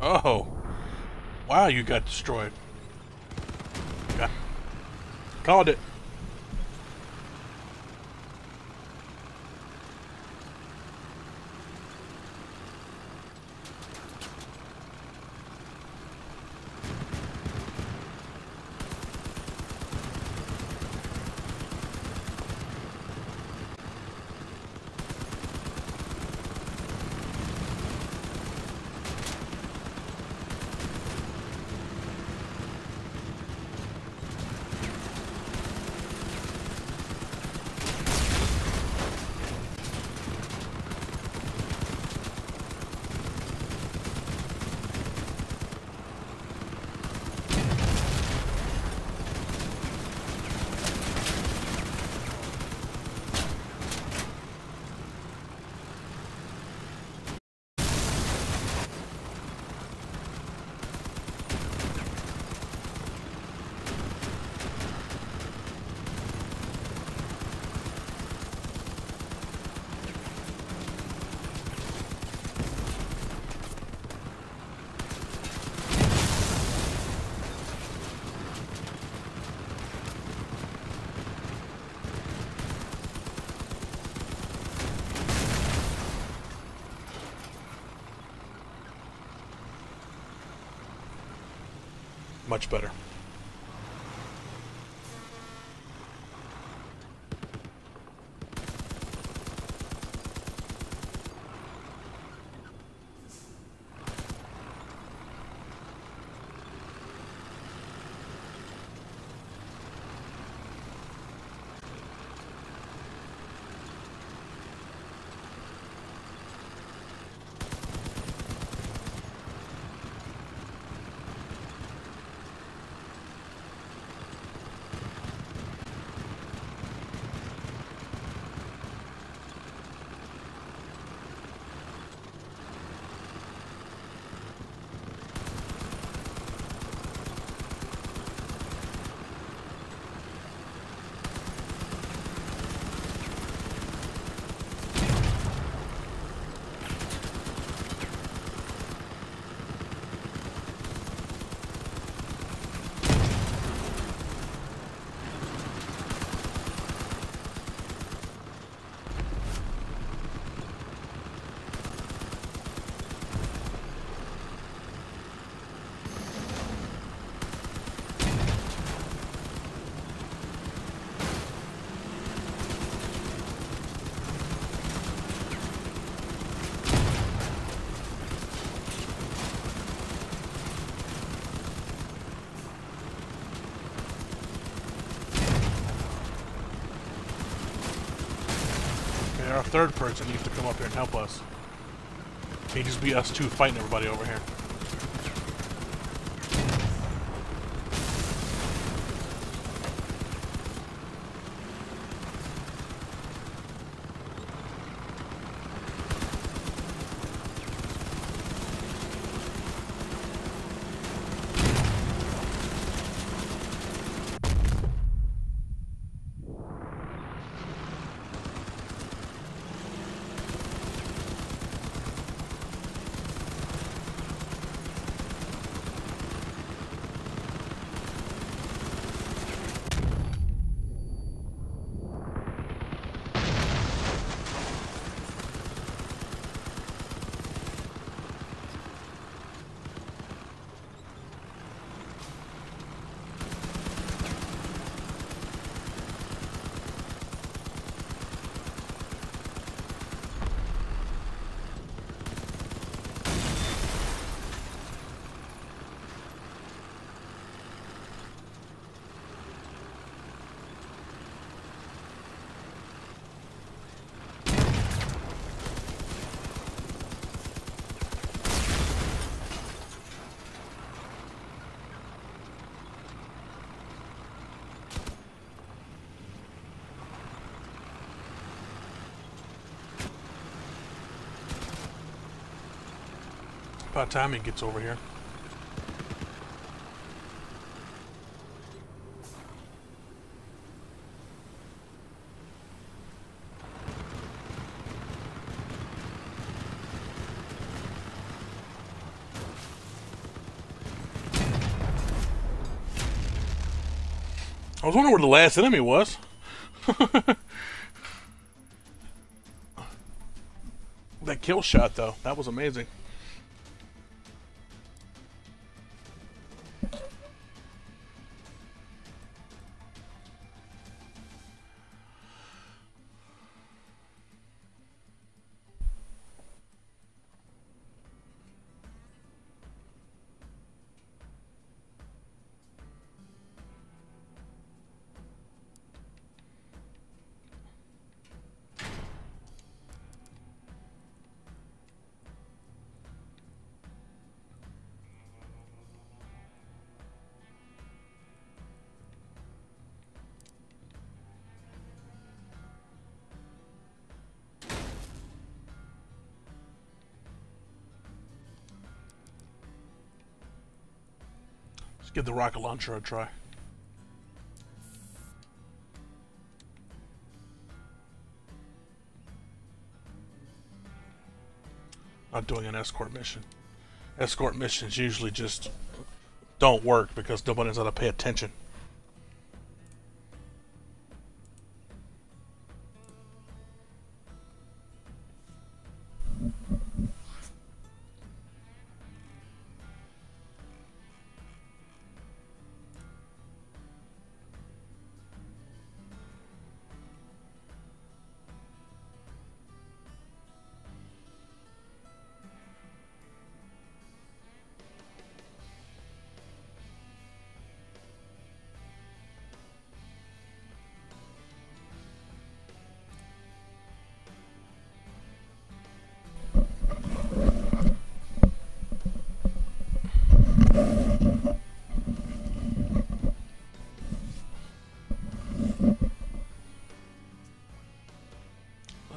Oh. Wow, you got destroyed. Yeah. Called it. Much better. Our third person needs to come up here and help us. Can't just be us two fighting everybody over here. About time he gets over here. I was wondering where the last enemy was. That kill shot, though, that was amazing. Let's give the rocket launcher a try. Not doing an escort mission. Escort missions usually just don't work because nobody's going to pay attention.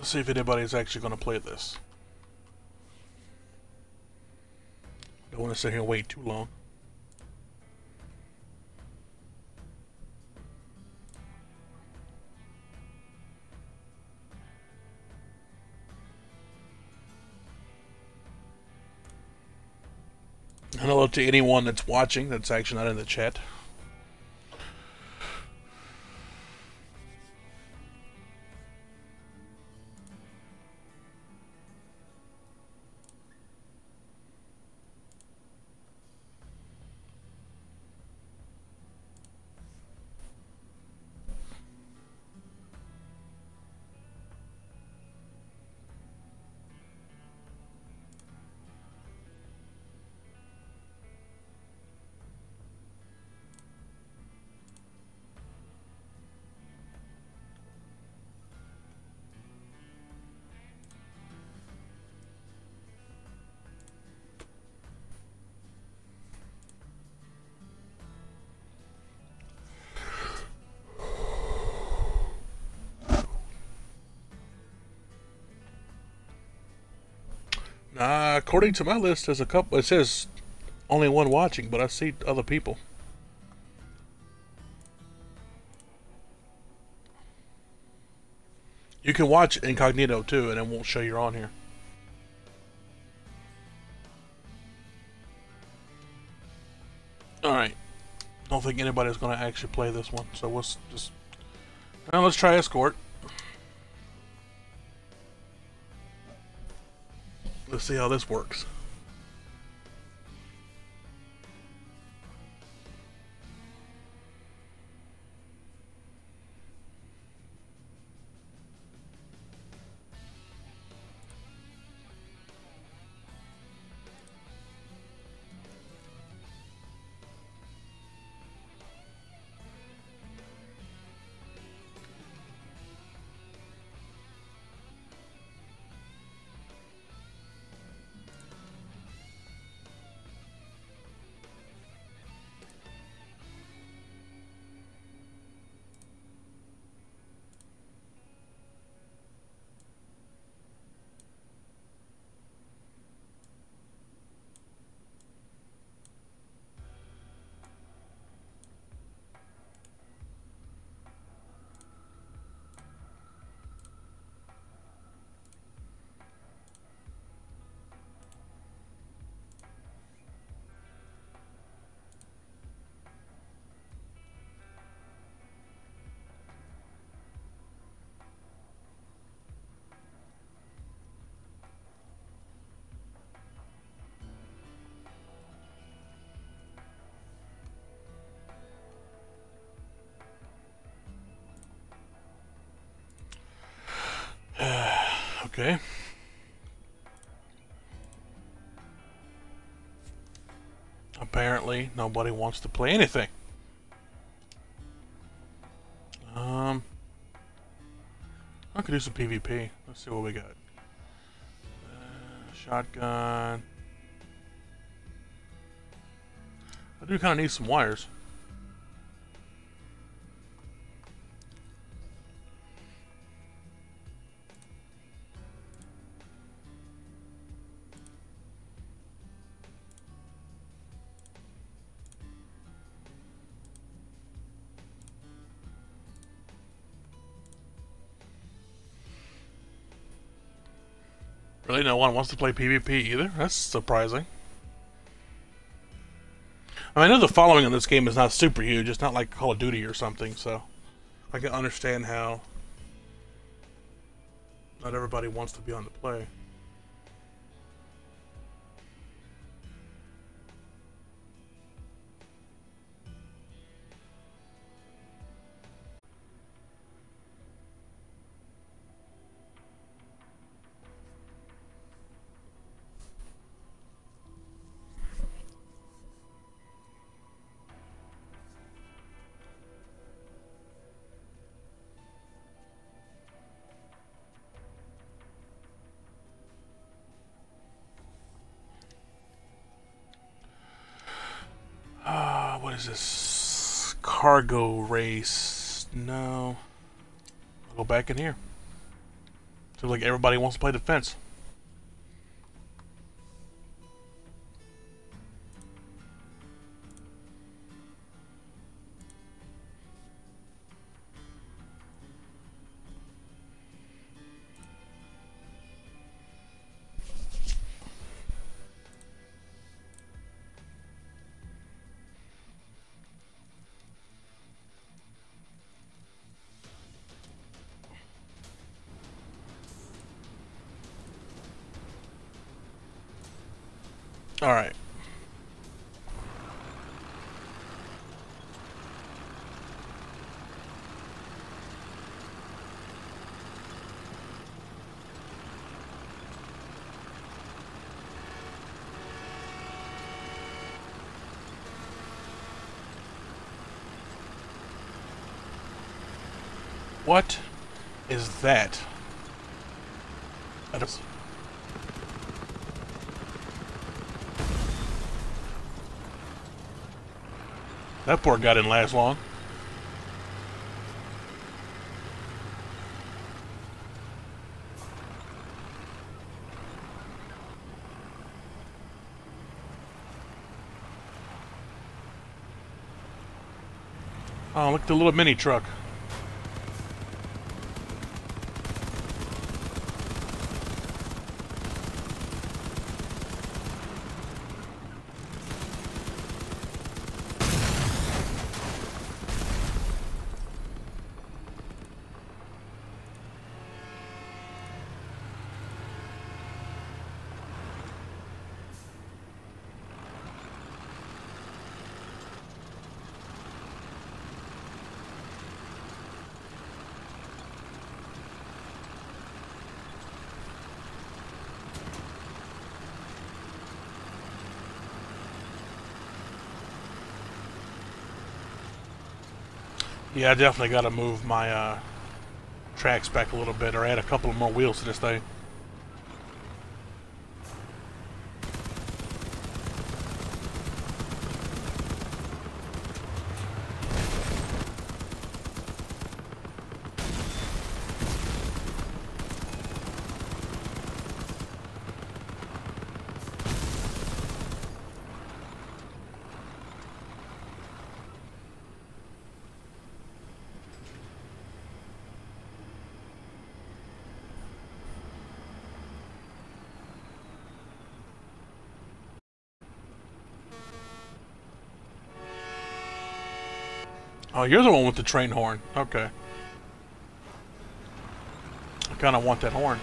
Let's see if anybody's actually going to play this. Don't want to sit here and wait too long. Hello to anyone that's watching that's actually not in the chat. According to my list, there's a couple. It says only one watching, but I see other people. You can watch incognito too, and it won't show you're on here. Alright. Don't think anybody's going to actually play this one, so let's just... Now let's try escort. Let's see how this works. Okay. Apparently, nobody wants to play anything. I could do some PvP. Let's see what we got. Shotgun. I do kind of need some wires. Really, no one wants to play PvP either? That's surprising. I mean, I know the following on this game is not super huge. It's not like Call of Duty or something, so I can understand how not everybody wants to be on the play. What is this? Cargo race. No. I'll go back in here. Seems like everybody wants to play defense. Alright. What is that? That poor guy didn't last long. Oh, look at the little mini truck. Yeah, I definitely got to move my tracks back a little bit, or add a couple more wheels to this thing. Oh, you're the one with the train horn. Okay. I kind of want that horn.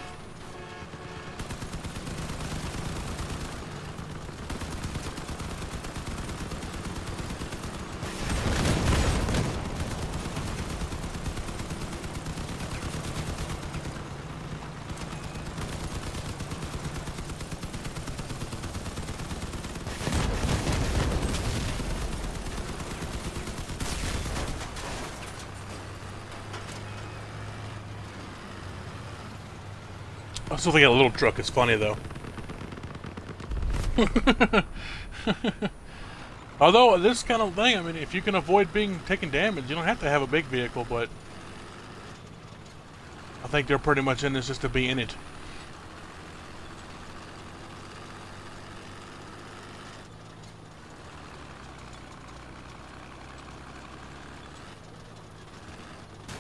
I still think a little truck is funny, though. Although, this kind of thing, I mean, if you can avoid taking damage, you don't have to have a big vehicle, but I think they're pretty much in this just to be in it.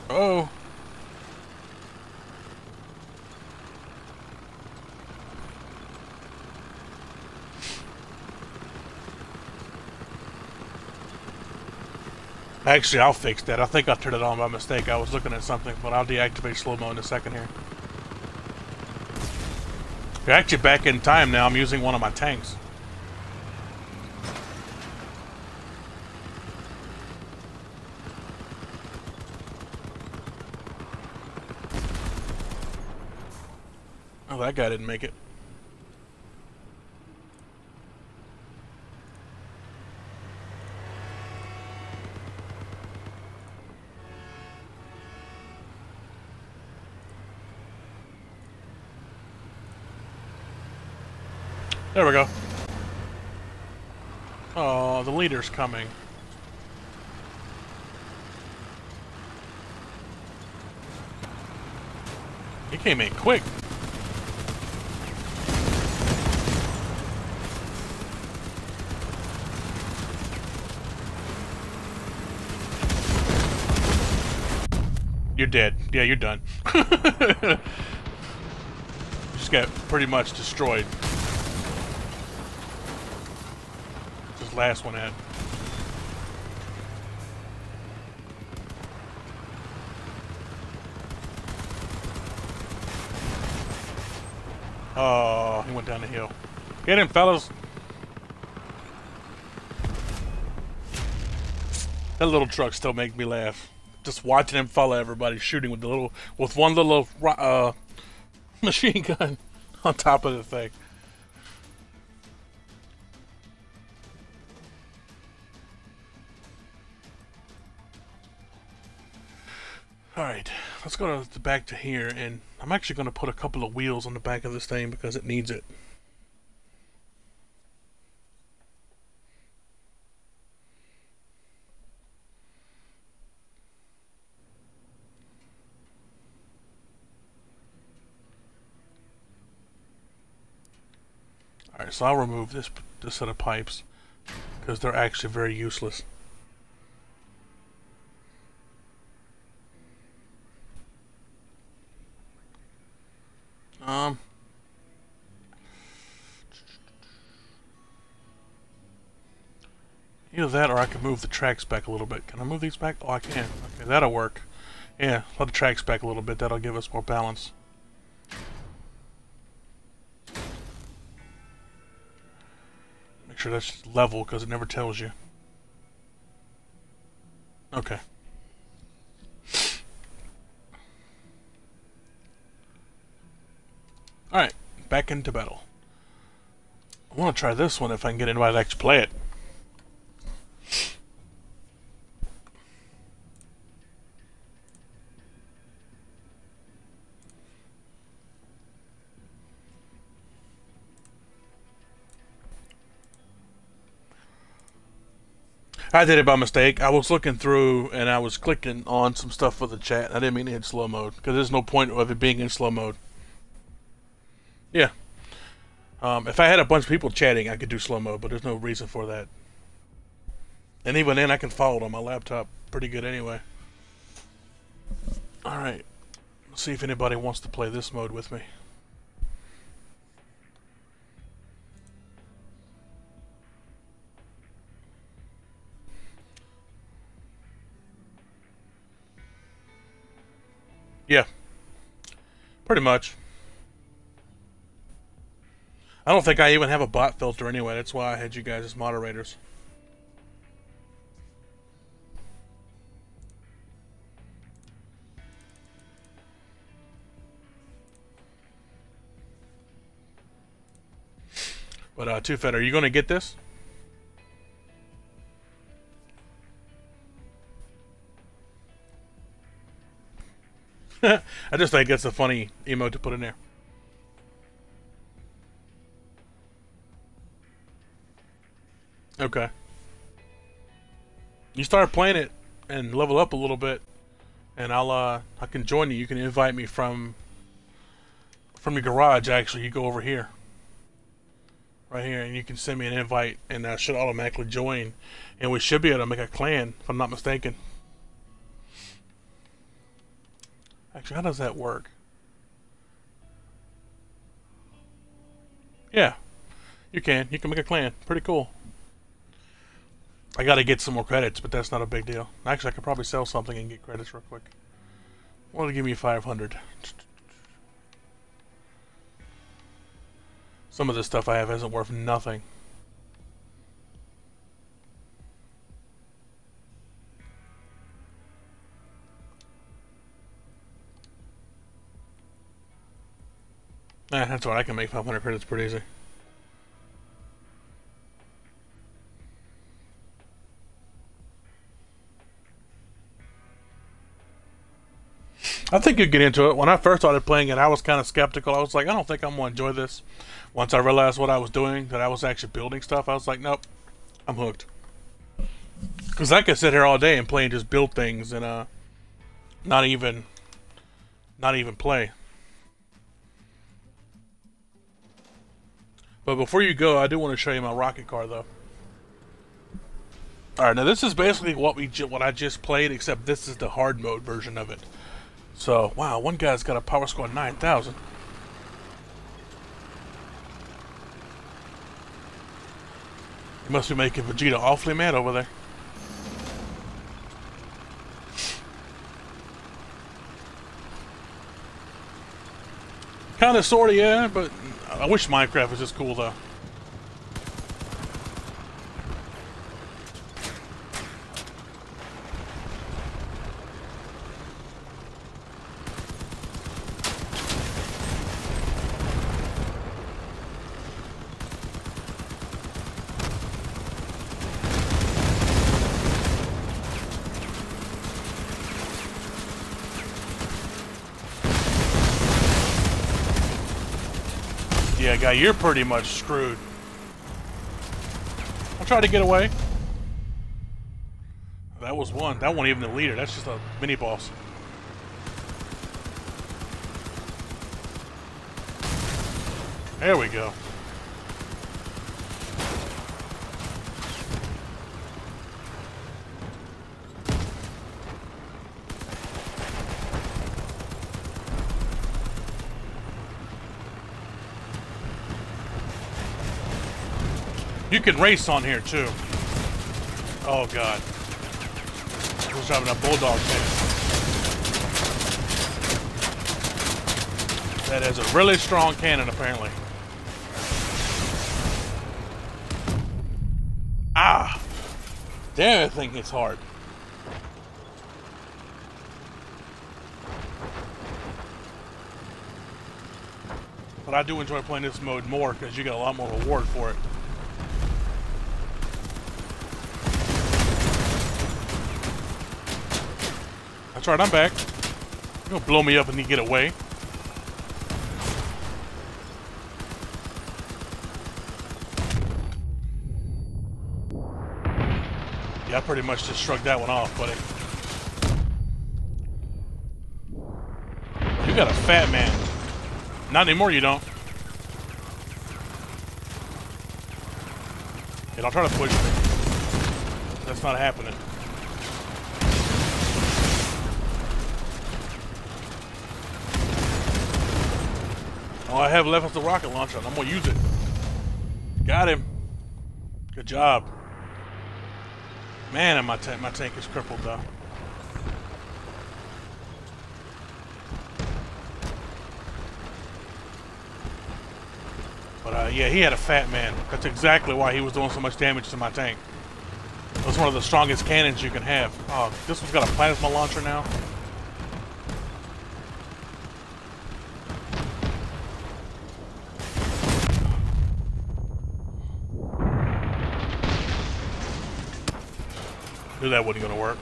Oh. Actually, I'll fix that. I think I turned it on by mistake. I was looking at something, but I'll deactivate slow-mo in a second here. We're actually back in time now. I'm using one of my tanks. Oh, that guy didn't make it. There we go. Oh, the leader's coming. He came in quick. You're dead. Yeah, you're done. Just got pretty much destroyed. This last one had. Oh, he went down the hill. Get him, fellas. That little truck still makes me laugh. Just watching him follow everybody shooting with one little machine gun on top of the thing. Alright, let's go back to here, and I'm actually going to put a couple of wheels on the back of this thing because it needs it. Alright, so I'll remove this set of pipes because they're actually very useless. Either that or I can move the tracks back a little bit. Can I move these back? Oh, I can. Okay, that'll work. Yeah, let the tracks back a little bit. That'll give us more balance. Make sure that's level because it never tells you. Okay. Alright, back into battle. I want to try this one if I can get anybody to actually play it. I did it by mistake. I was looking through and I was clicking on some stuff for the chat. I didn't mean to hit slow mode because there's no point of it being in slow mode. Yeah. If I had a bunch of people chatting, I could do slow mode, but there's no reason for that. And even then, I can follow it on my laptop pretty good anyway. Alright. Let's see if anybody wants to play this mode with me. Yeah. Pretty much. I don't think I even have a bot filter anyway. That's why I had you guys as moderators. But, Two Fed, are you going to get this? I just think it's a funny emote to put in there. Okay. You start playing it and level up a little bit, and I can join you. You can invite me from your garage. Actually, you go over here, right here, and you can send me an invite, and I should automatically join, and we should be able to make a clan, if I'm not mistaken. Actually, how does that work? Yeah, you can make a clan. Pretty cool. I gotta get some more credits, but that's not a big deal. Actually, I could probably sell something and get credits real quick. Well, to give me 500. Some of this stuff I have isn't worth nothing. That's all right. I can make 500 credits pretty easy. I think you'd get into it. When I first started playing it, I was kind of skeptical. I was like, I don't think I'm going to enjoy this. Once I realized what I was doing, that I was actually building stuff, I was like, nope, I'm hooked. Because I could sit here all day and play and just build things and not even play. But before you go, I do want to show you my rocket car, though. Alright, now this is basically what I just played, except this is the hard mode version of it. So, wow, one guy's got a power score of 9,000. He must be making Vegeta awfully mad over there. Kinda, sorta, yeah, but I wish Minecraft was this cool, though. Yeah, guy, you're pretty much screwed. I'll try to get away. That was one. That wasn't even the leader. That's just a mini boss. There we go. You can race on here too. Oh god. I was driving a bulldog tank. That is a really strong cannon, apparently. Ah! Damn, I think it's hard. But I do enjoy playing this mode more because you get a lot more reward for it. That's right, I'm back. You're gonna blow me up and you get away. Yeah, I pretty much just shrugged that one off, buddy. You got a fat man. Not anymore, you don't. Yeah, don't try to push me. That's not happening. All I have left is the rocket launcher, and I'm gonna use it. Got him. Good job. Man, and my tank is crippled though. But yeah, he had a fat man. That's exactly why he was doing so much damage to my tank. That's one of the strongest cannons you can have. Oh, this one's got a plasma launcher now. Knew that wasn't going to work.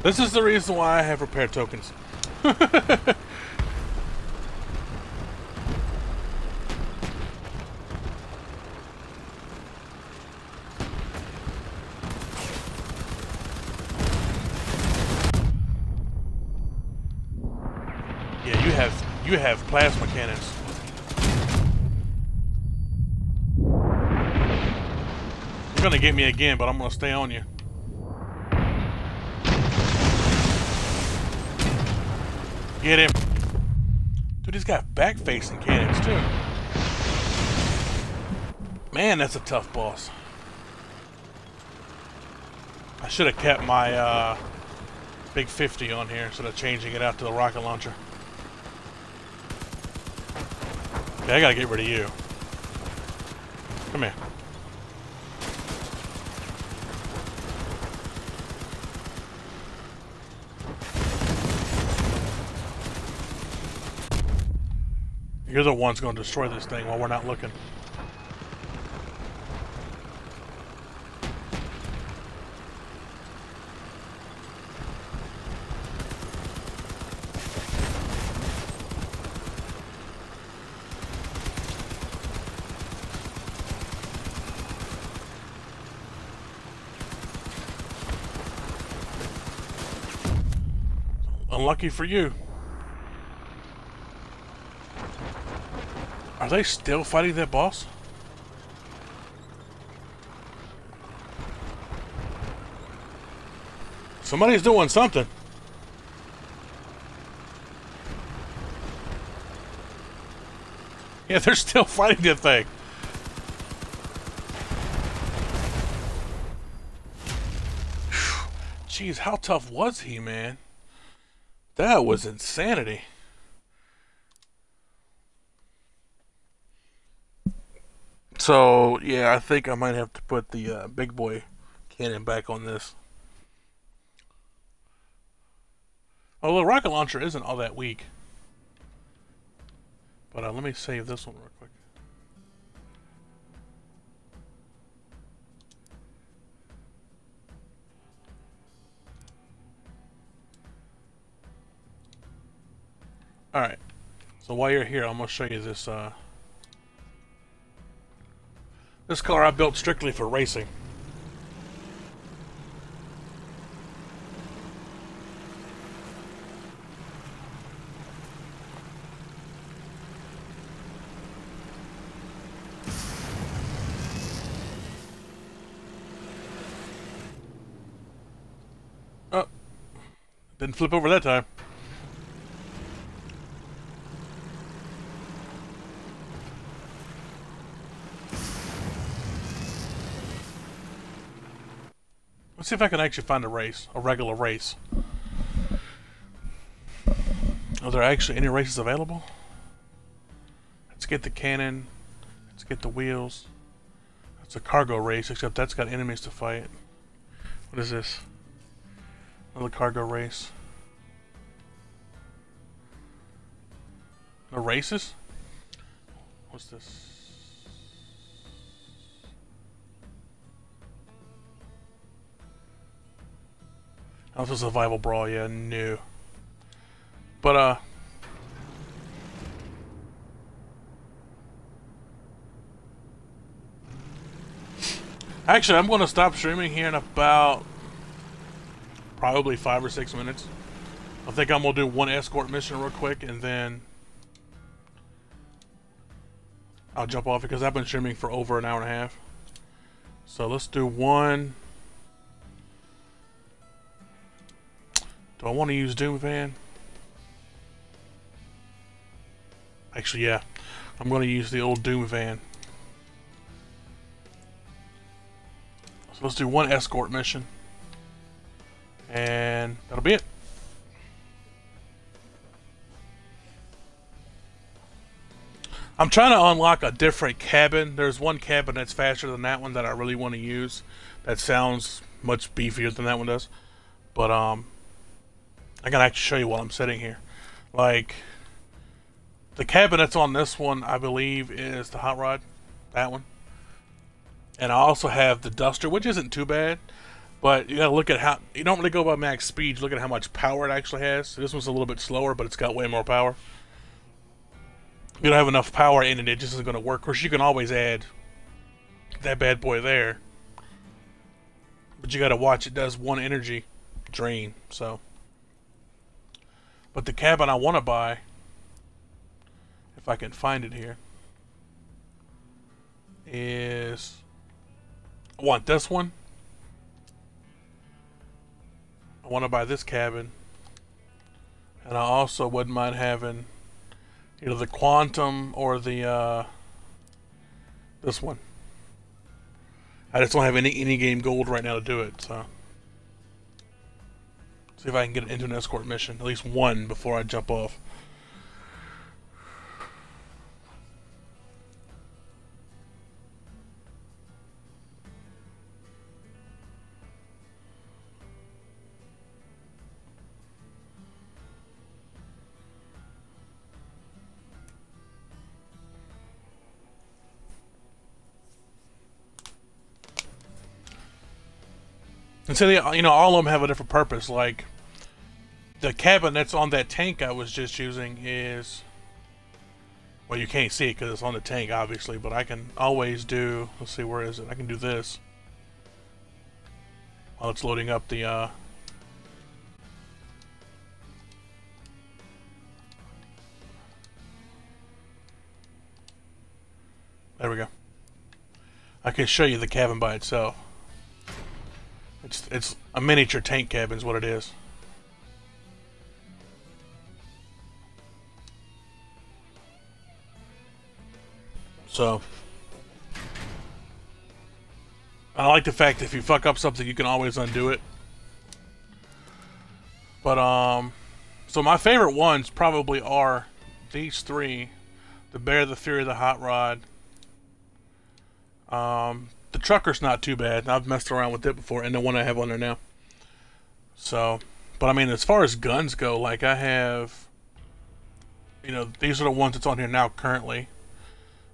This is the reason why I have repair tokens. Yeah, you have plasma cannons. You're gonna get me again, but I'm gonna stay on you. Get him. Dude, he's got back-facing cannons too. Man, that's a tough boss. I should have kept my big 50 on here instead of changing it out to the rocket launcher. Okay, I gotta get rid of you. Come here. You're the one's going to destroy this thing while we're not looking. Unlucky for you. Are they still fighting that boss? Somebody's doing something. Yeah, they're still fighting that thing. Jeez, how tough was he, man? That was insanity. So, yeah, I think I might have to put the big boy cannon back on this. Although the rocket launcher isn't all that weak. But let me save this one real quick. Alright. So while you're here, I'm going to show you this this car I built strictly for racing. Oh. Didn't flip over that time. Let's see if I can actually find a race, a regular race. Are there actually any races available? Let's get the cannon. Let's get the wheels. That's a cargo race, except that's got enemies to fight. What is this? Another cargo race. No races? What's this? Also a survival brawl, yeah, no. But, actually, I'm going to stop streaming here in about probably 5 or 6 minutes. I think I'm going to do one escort mission real quick, and then I'll jump off because I've been streaming for over an hour and a half. So let's do one. Do I want to use Doom Van? Actually, yeah. I'm going to use the old Doom Van. So let's do one escort mission. And that'll be it. I'm trying to unlock a different cabin. There's one cabin that's faster than that one that I really want to use. That sounds much beefier than that one does. But, I can actually show you while I'm sitting here. Like, the cabin that's on this one, I believe, is the hot rod. That one. And I also have the Duster, which isn't too bad. But you gotta look at how, you don't really go by max speed, you look at how much power it actually has. This one's a little bit slower, but it's got way more power. You don't have enough power in it, it just isn't gonna work. Of course, you can always add that bad boy there. But you gotta watch, it does one energy drain, so. But the cabin I want to buy, if I can find it here, is, I want this one. I want to buy this cabin. And I also wouldn't mind having either the Quantum or the, this one. I just don't have any game gold right now to do it, so. See if I can get into an escort mission. At least one before I jump off. And so, you know, all of them have a different purpose. Like, the cabin that's on that tank I was just using is, well, you can't see it because it's on the tank, obviously, but I can always do, let's see, where is it? I can do this while it's loading up the, I can show you the cabin by itself. It's a miniature tank cabin is what it is. So I like the fact that if you fuck up something, you can always undo it. But so my favorite ones probably are these three: the Bear, the Fury, the Hot Rod. The Trucker's not too bad. I've messed around with it before, and the one I have on there now. So, but I mean, as far as guns go, like I have, you know, these are the ones that's on here now currently.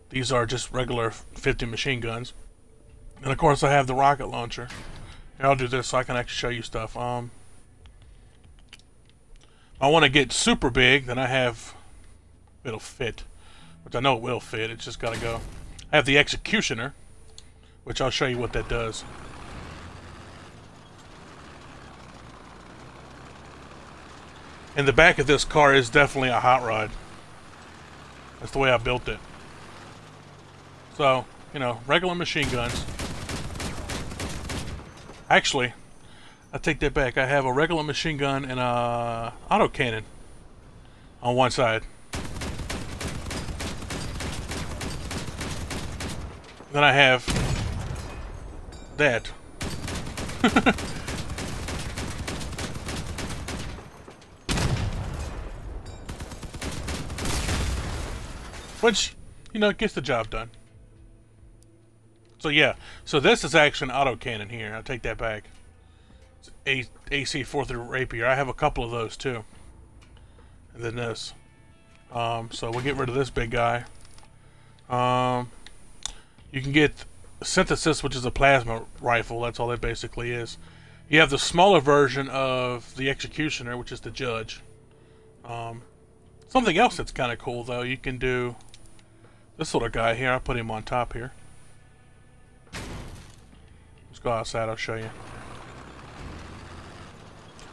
These are just regular 50 machine guns. And of course I have the rocket launcher. Here, I'll do this so I can actually show you stuff. I want to get super big, then I have, it'll fit. Which I know it will fit, it's just got to go. I have the Executioner, which I'll show you what that does. And the back of this car is definitely a hot rod. That's the way I built it. So, you know, regular machine guns. Actually, I take that back. I have a regular machine gun and a autocannon on one side. Then I have that. Which, you know, gets the job done. So yeah, so this is actually an autocannon here. I'll take that back. It's AC 4-3 rapier. I have a couple of those too. And then this. So we'll get rid of this big guy. You can get Synthesis, which is a plasma rifle. That's all that basically is. You have the smaller version of the Executioner, which is the Judge. Something else that's kind of cool though, you can do this little guy here. I'll put him on top here. Let's go outside, I'll show you.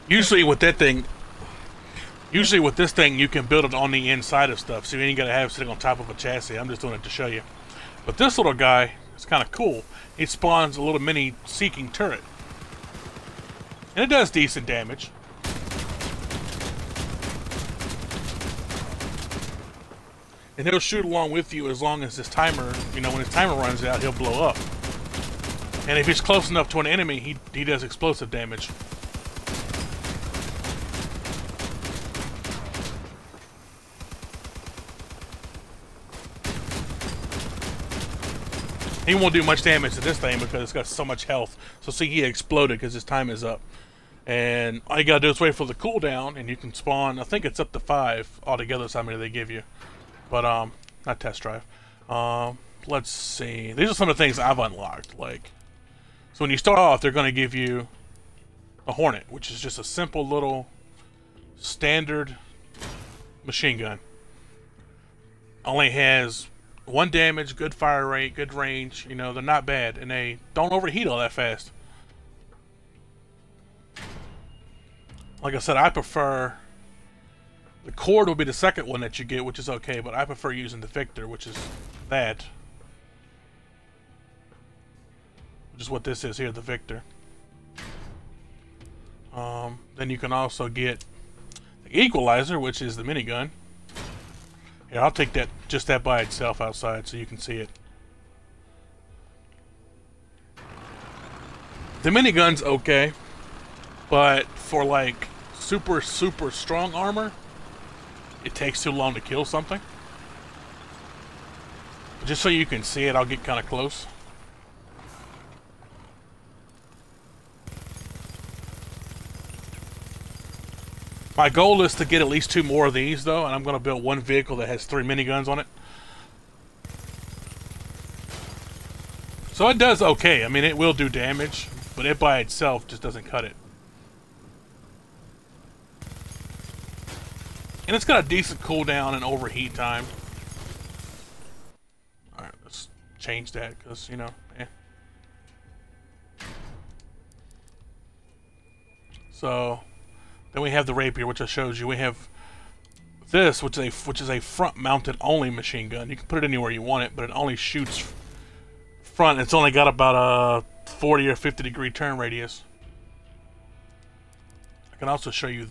Usually with this thing, you can build it on the inside of stuff, so you ain't gotta have it sitting on top of a chassis. I'm just doing it to show you. But this little guy is kind of cool. It spawns a little mini seeking turret. And it does decent damage. And he'll shoot along with you as long as his timer, you know, when his timer runs out, he'll blow up. And if he's close enough to an enemy, he does explosive damage. He won't do much damage to this thing because it's got so much health. So see, he exploded because his time is up. And all you gotta do is wait for the cooldown, and you can spawn, I think it's up to 5 altogether, is how many they give you. But, not test drive. Let's see. These are some of the things I've unlocked. Like, so when you start off, they're gonna give you a Hornet, which is just a simple little standard machine gun. Only has 1 damage, good fire rate, good range. You know, they're not bad, and they don't overheat all that fast. Like I said, I prefer the Cord will be the second one that you get, which is okay, but I prefer using the Victor, which is that. Which is what this is here, the Victor. Then you can also get the Equalizer, which is the minigun. Here, I'll take that, just that by itself outside so you can see it. The minigun's okay, but for like super strong armor, it takes too long to kill something. But just so you can see it, I'll get kind of close. My goal is to get at least 2 more of these, though, and I'm going to build 1 vehicle that has 3 miniguns on it. So it does okay. I mean, it will do damage, but it by itself just doesn't cut it. And it's got a decent cooldown and overheat time. Alright, let's change that, because, you know, So then we have the Rapier, which I showed you. We have this, which is a front-mounted only machine gun. You can put it anywhere you want it, but it only shoots front, it's only got about a 40 or 50 degree turn radius. I can also show you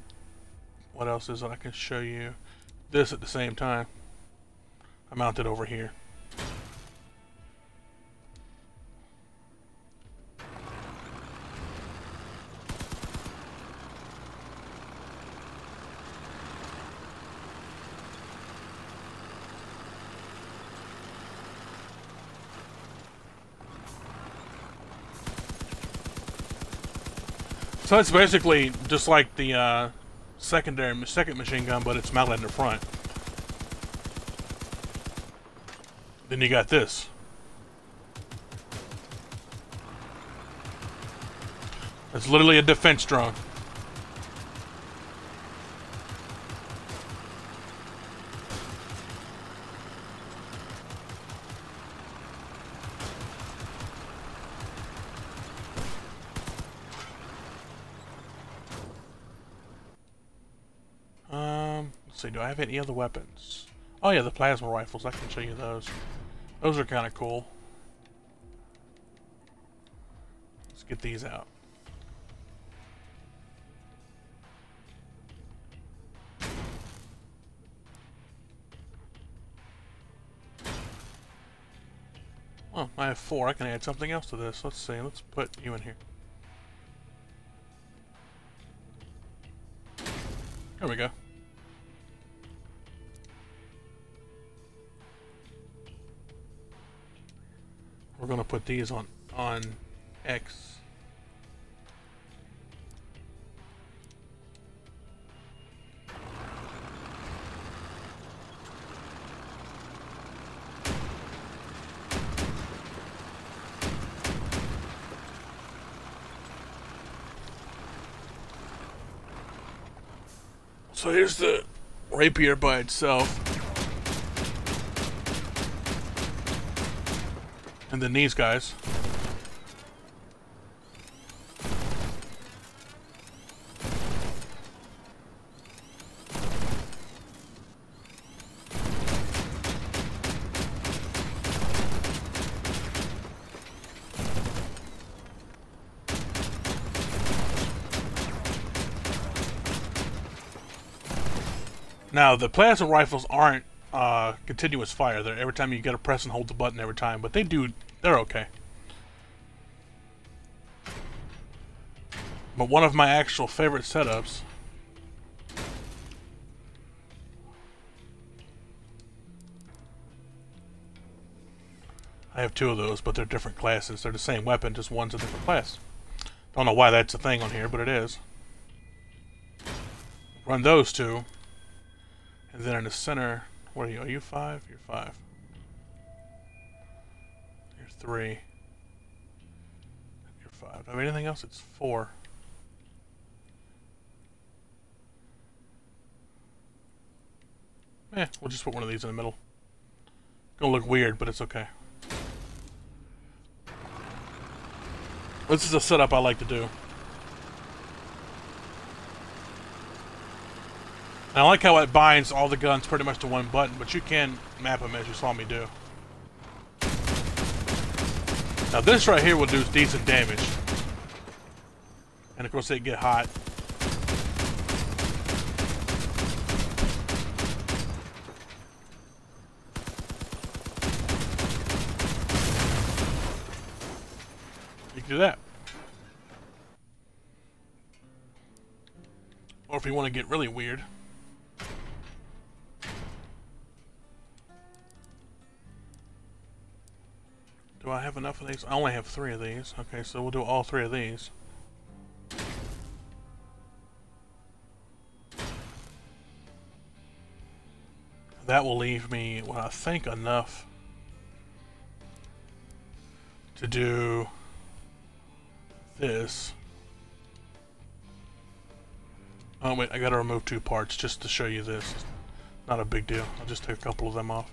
what else is it. I can show you this at the same time. I mount it over here. So it's basically just like the second machine gun, but it's mounted in the front. Then you got this. It's literally a defense drone. Let's see, do I have any other weapons? Oh yeah, the plasma rifles, I can show you those. Those are kind of cool. Let's get these out. Oh, I have 4. I can add something else to this. Let's see, let's put you in here. There we go. We're going to put these on X. So here's the rapier by itself. And then these guys. Now, the plasma rifles aren't continuous fire. They're every time you gotta press and hold the button every time, but they're okay. But one of my actual favorite setups I have 2 of those, but they're different classes. They're the same weapon, just one's a different class. Don't know why that's a thing on here, but it is. Run those 2. And then in the center, what are you? Are you 5? You're 5. You're 3. You're 5. Do I have anything else? It's 4. We'll just put one of these in the middle. Gonna look weird, but it's okay. This is a setup I like to do. And I like how it binds all the guns pretty much to one button, but you can map them as you saw me do. Now this right here will do decent damage. And of course they get hot. You can do that. Or if you want to get really weird. Do I have enough of these? I only have 3 of these. Okay, so we'll do all 3 of these. That will leave me, well, I think enough to do this. Oh wait, I gotta remove 2 parts just to show you this. Not a big deal. I'll just take a couple of them off.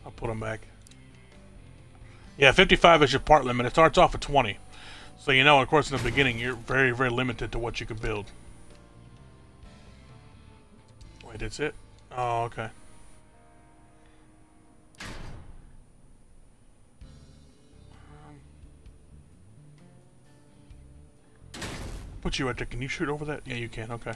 I'll put them back. Yeah, 55 is your part limit. It starts off at 20. So you know, of course, in the beginning, you're very, very limited to what you can build. Wait, that's it? Oh, okay. Put you right there. Can you shoot over that? Yeah, you can. Okay.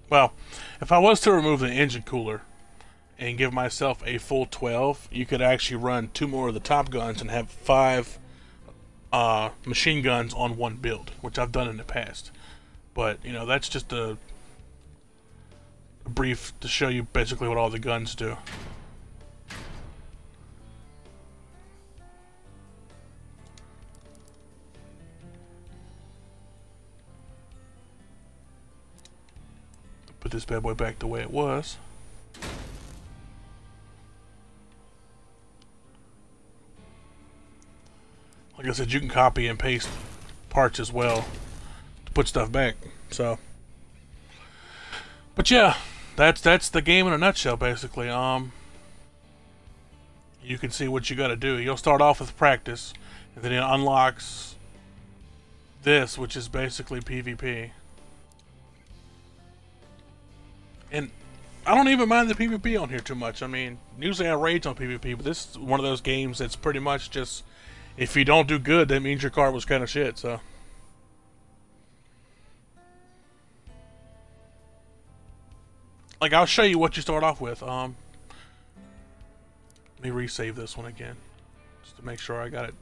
Well, if I was to remove the engine cooler and give myself a full 12, you could actually run 2 more of the top guns and have 5 machine guns on one build, which I've done in the past. But, you know, that's just a brief to show you basically what all the guns do. Put this bad boy back the way it was. Like I said, you can copy and paste parts as well to put stuff back. So, but yeah, that's the game in a nutshell, basically. You can see what you got to do. You'll start off with practice, and then it unlocks this, which is basically PvP. And I don't even mind the PvP on here too much. I mean, usually I rage on PvP, but this is one of those games that's pretty much just, if you don't do good, that means your car was kind of shit, so. Like, I'll show you what you start off with. Let me resave this one again, just to make sure I got it.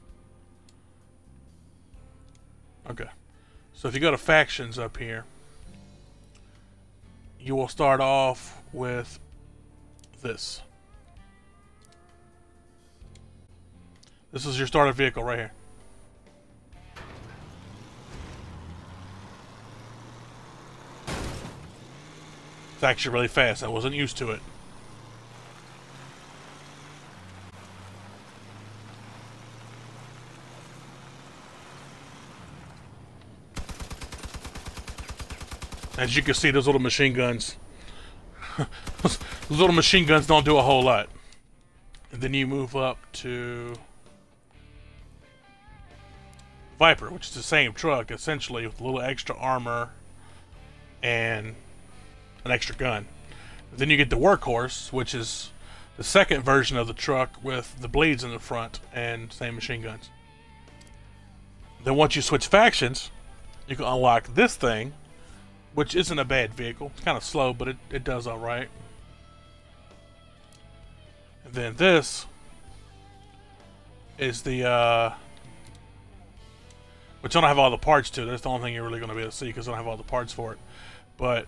Okay. So if you go to factions up here, you will start off with this. This is your starter vehicle right here. It's actually really fast. I wasn't used to it. As you can see, those little machine guns, those little machine guns don't do a whole lot. And then you move up to Viper, which is the same truck, essentially, with a little extra armor and an extra gun. Then you get the Workhorse, which is the second version of the truck with the bleeds in the front and same machine guns. Then once you switch factions, you can unlock this thing, which isn't a bad vehicle. It's kind of slow, but it does alright. And then this is the, which I don't have all the parts to. That's the only thing you're really going to be able to see, because I don't have all the parts for it. But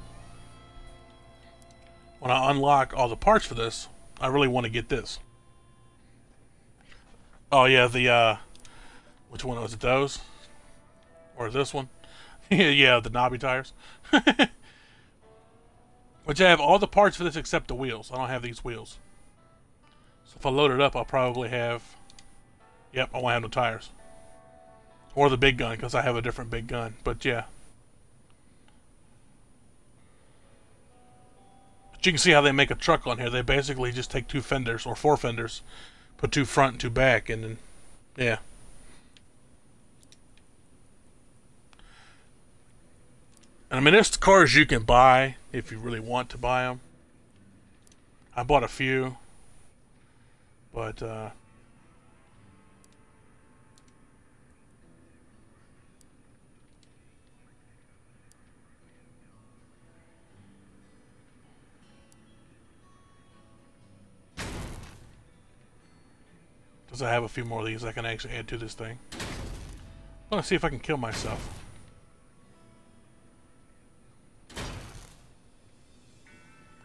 when I unlock all the parts for this, I really want to get this. Oh yeah, the, which one was it, those? Or this one? Yeah, the knobby tires. Which I have all the parts for this except the wheels. I don't have these wheels. So if I load it up, I'll probably have... Yep, I won't have no tires. Or the big gun, because I have a different big gun. But yeah. But you can see how they make a truck on here. They basically just take 2 fenders, or 4 fenders, put 2 front and 2 back, and then... Yeah. And I mean, there's cars you can buy if you really want to buy them. I bought a few, but does I have a few more of these I can actually add to this thing? I'm gonna see if I can kill myself.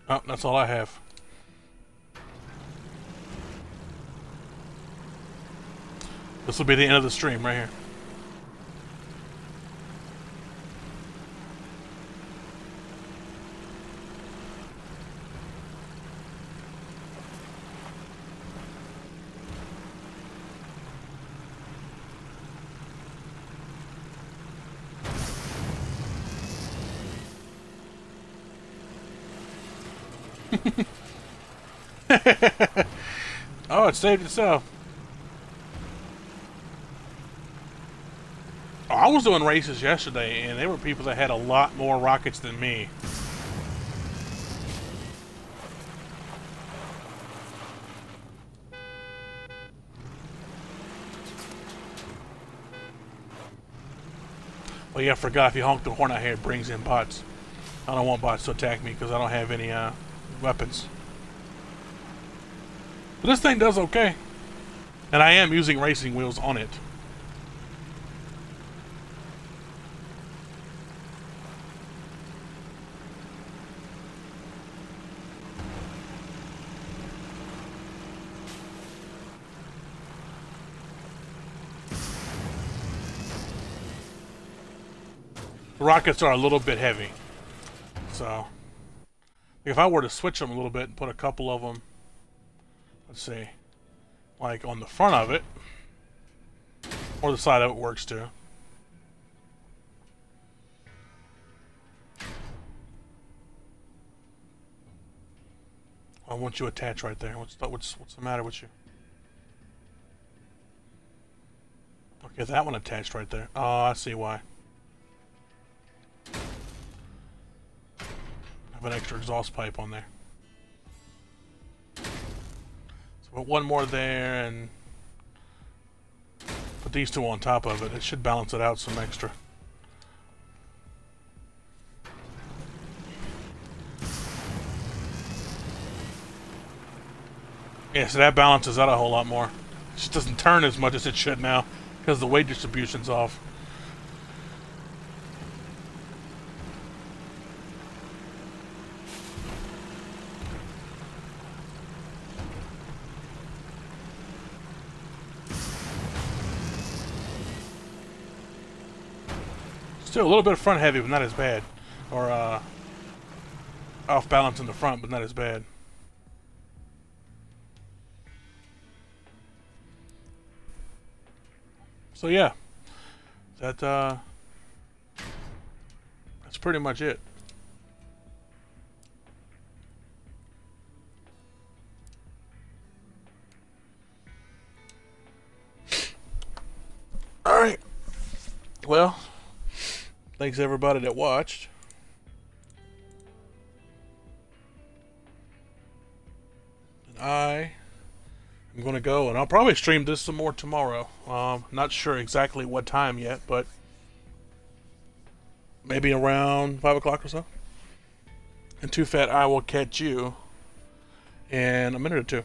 Oh, that's all I have. This will be the end of the stream right here. Oh, it saved itself. Oh, I was doing races yesterday, and there were people that had a lot more rockets than me. Well, yeah, I forgot, if you honk the horn out here, it brings in bots. I don't want bots to attack me because I don't have any weapons. But this thing does okay. And I am using racing wheels on it. The rockets are a little bit heavy. So, if I were to switch them a little bit and put a couple of them, let's see, like on the front of it, or the side of it works too. I want you attached right there. What's the matter with you? Okay, that one attached right there. Oh, I see why. Have an extra exhaust pipe on there. So put one more there and put these two on top of it. It should balance it out some extra. Yeah, so that balances out a whole lot more. It just doesn't turn as much as it should now because the weight distribution's off. Still a little bit of front heavy, but not as bad. Or off balance in the front, but not as bad. So yeah, that's pretty much it. All right. Well, thanks everybody that watched. And I'm going to go, and I'll probably stream this some more tomorrow. Not sure exactly what time yet, but maybe around 5 o'clock or so. And Too Fat, I will catch you in a minute or two.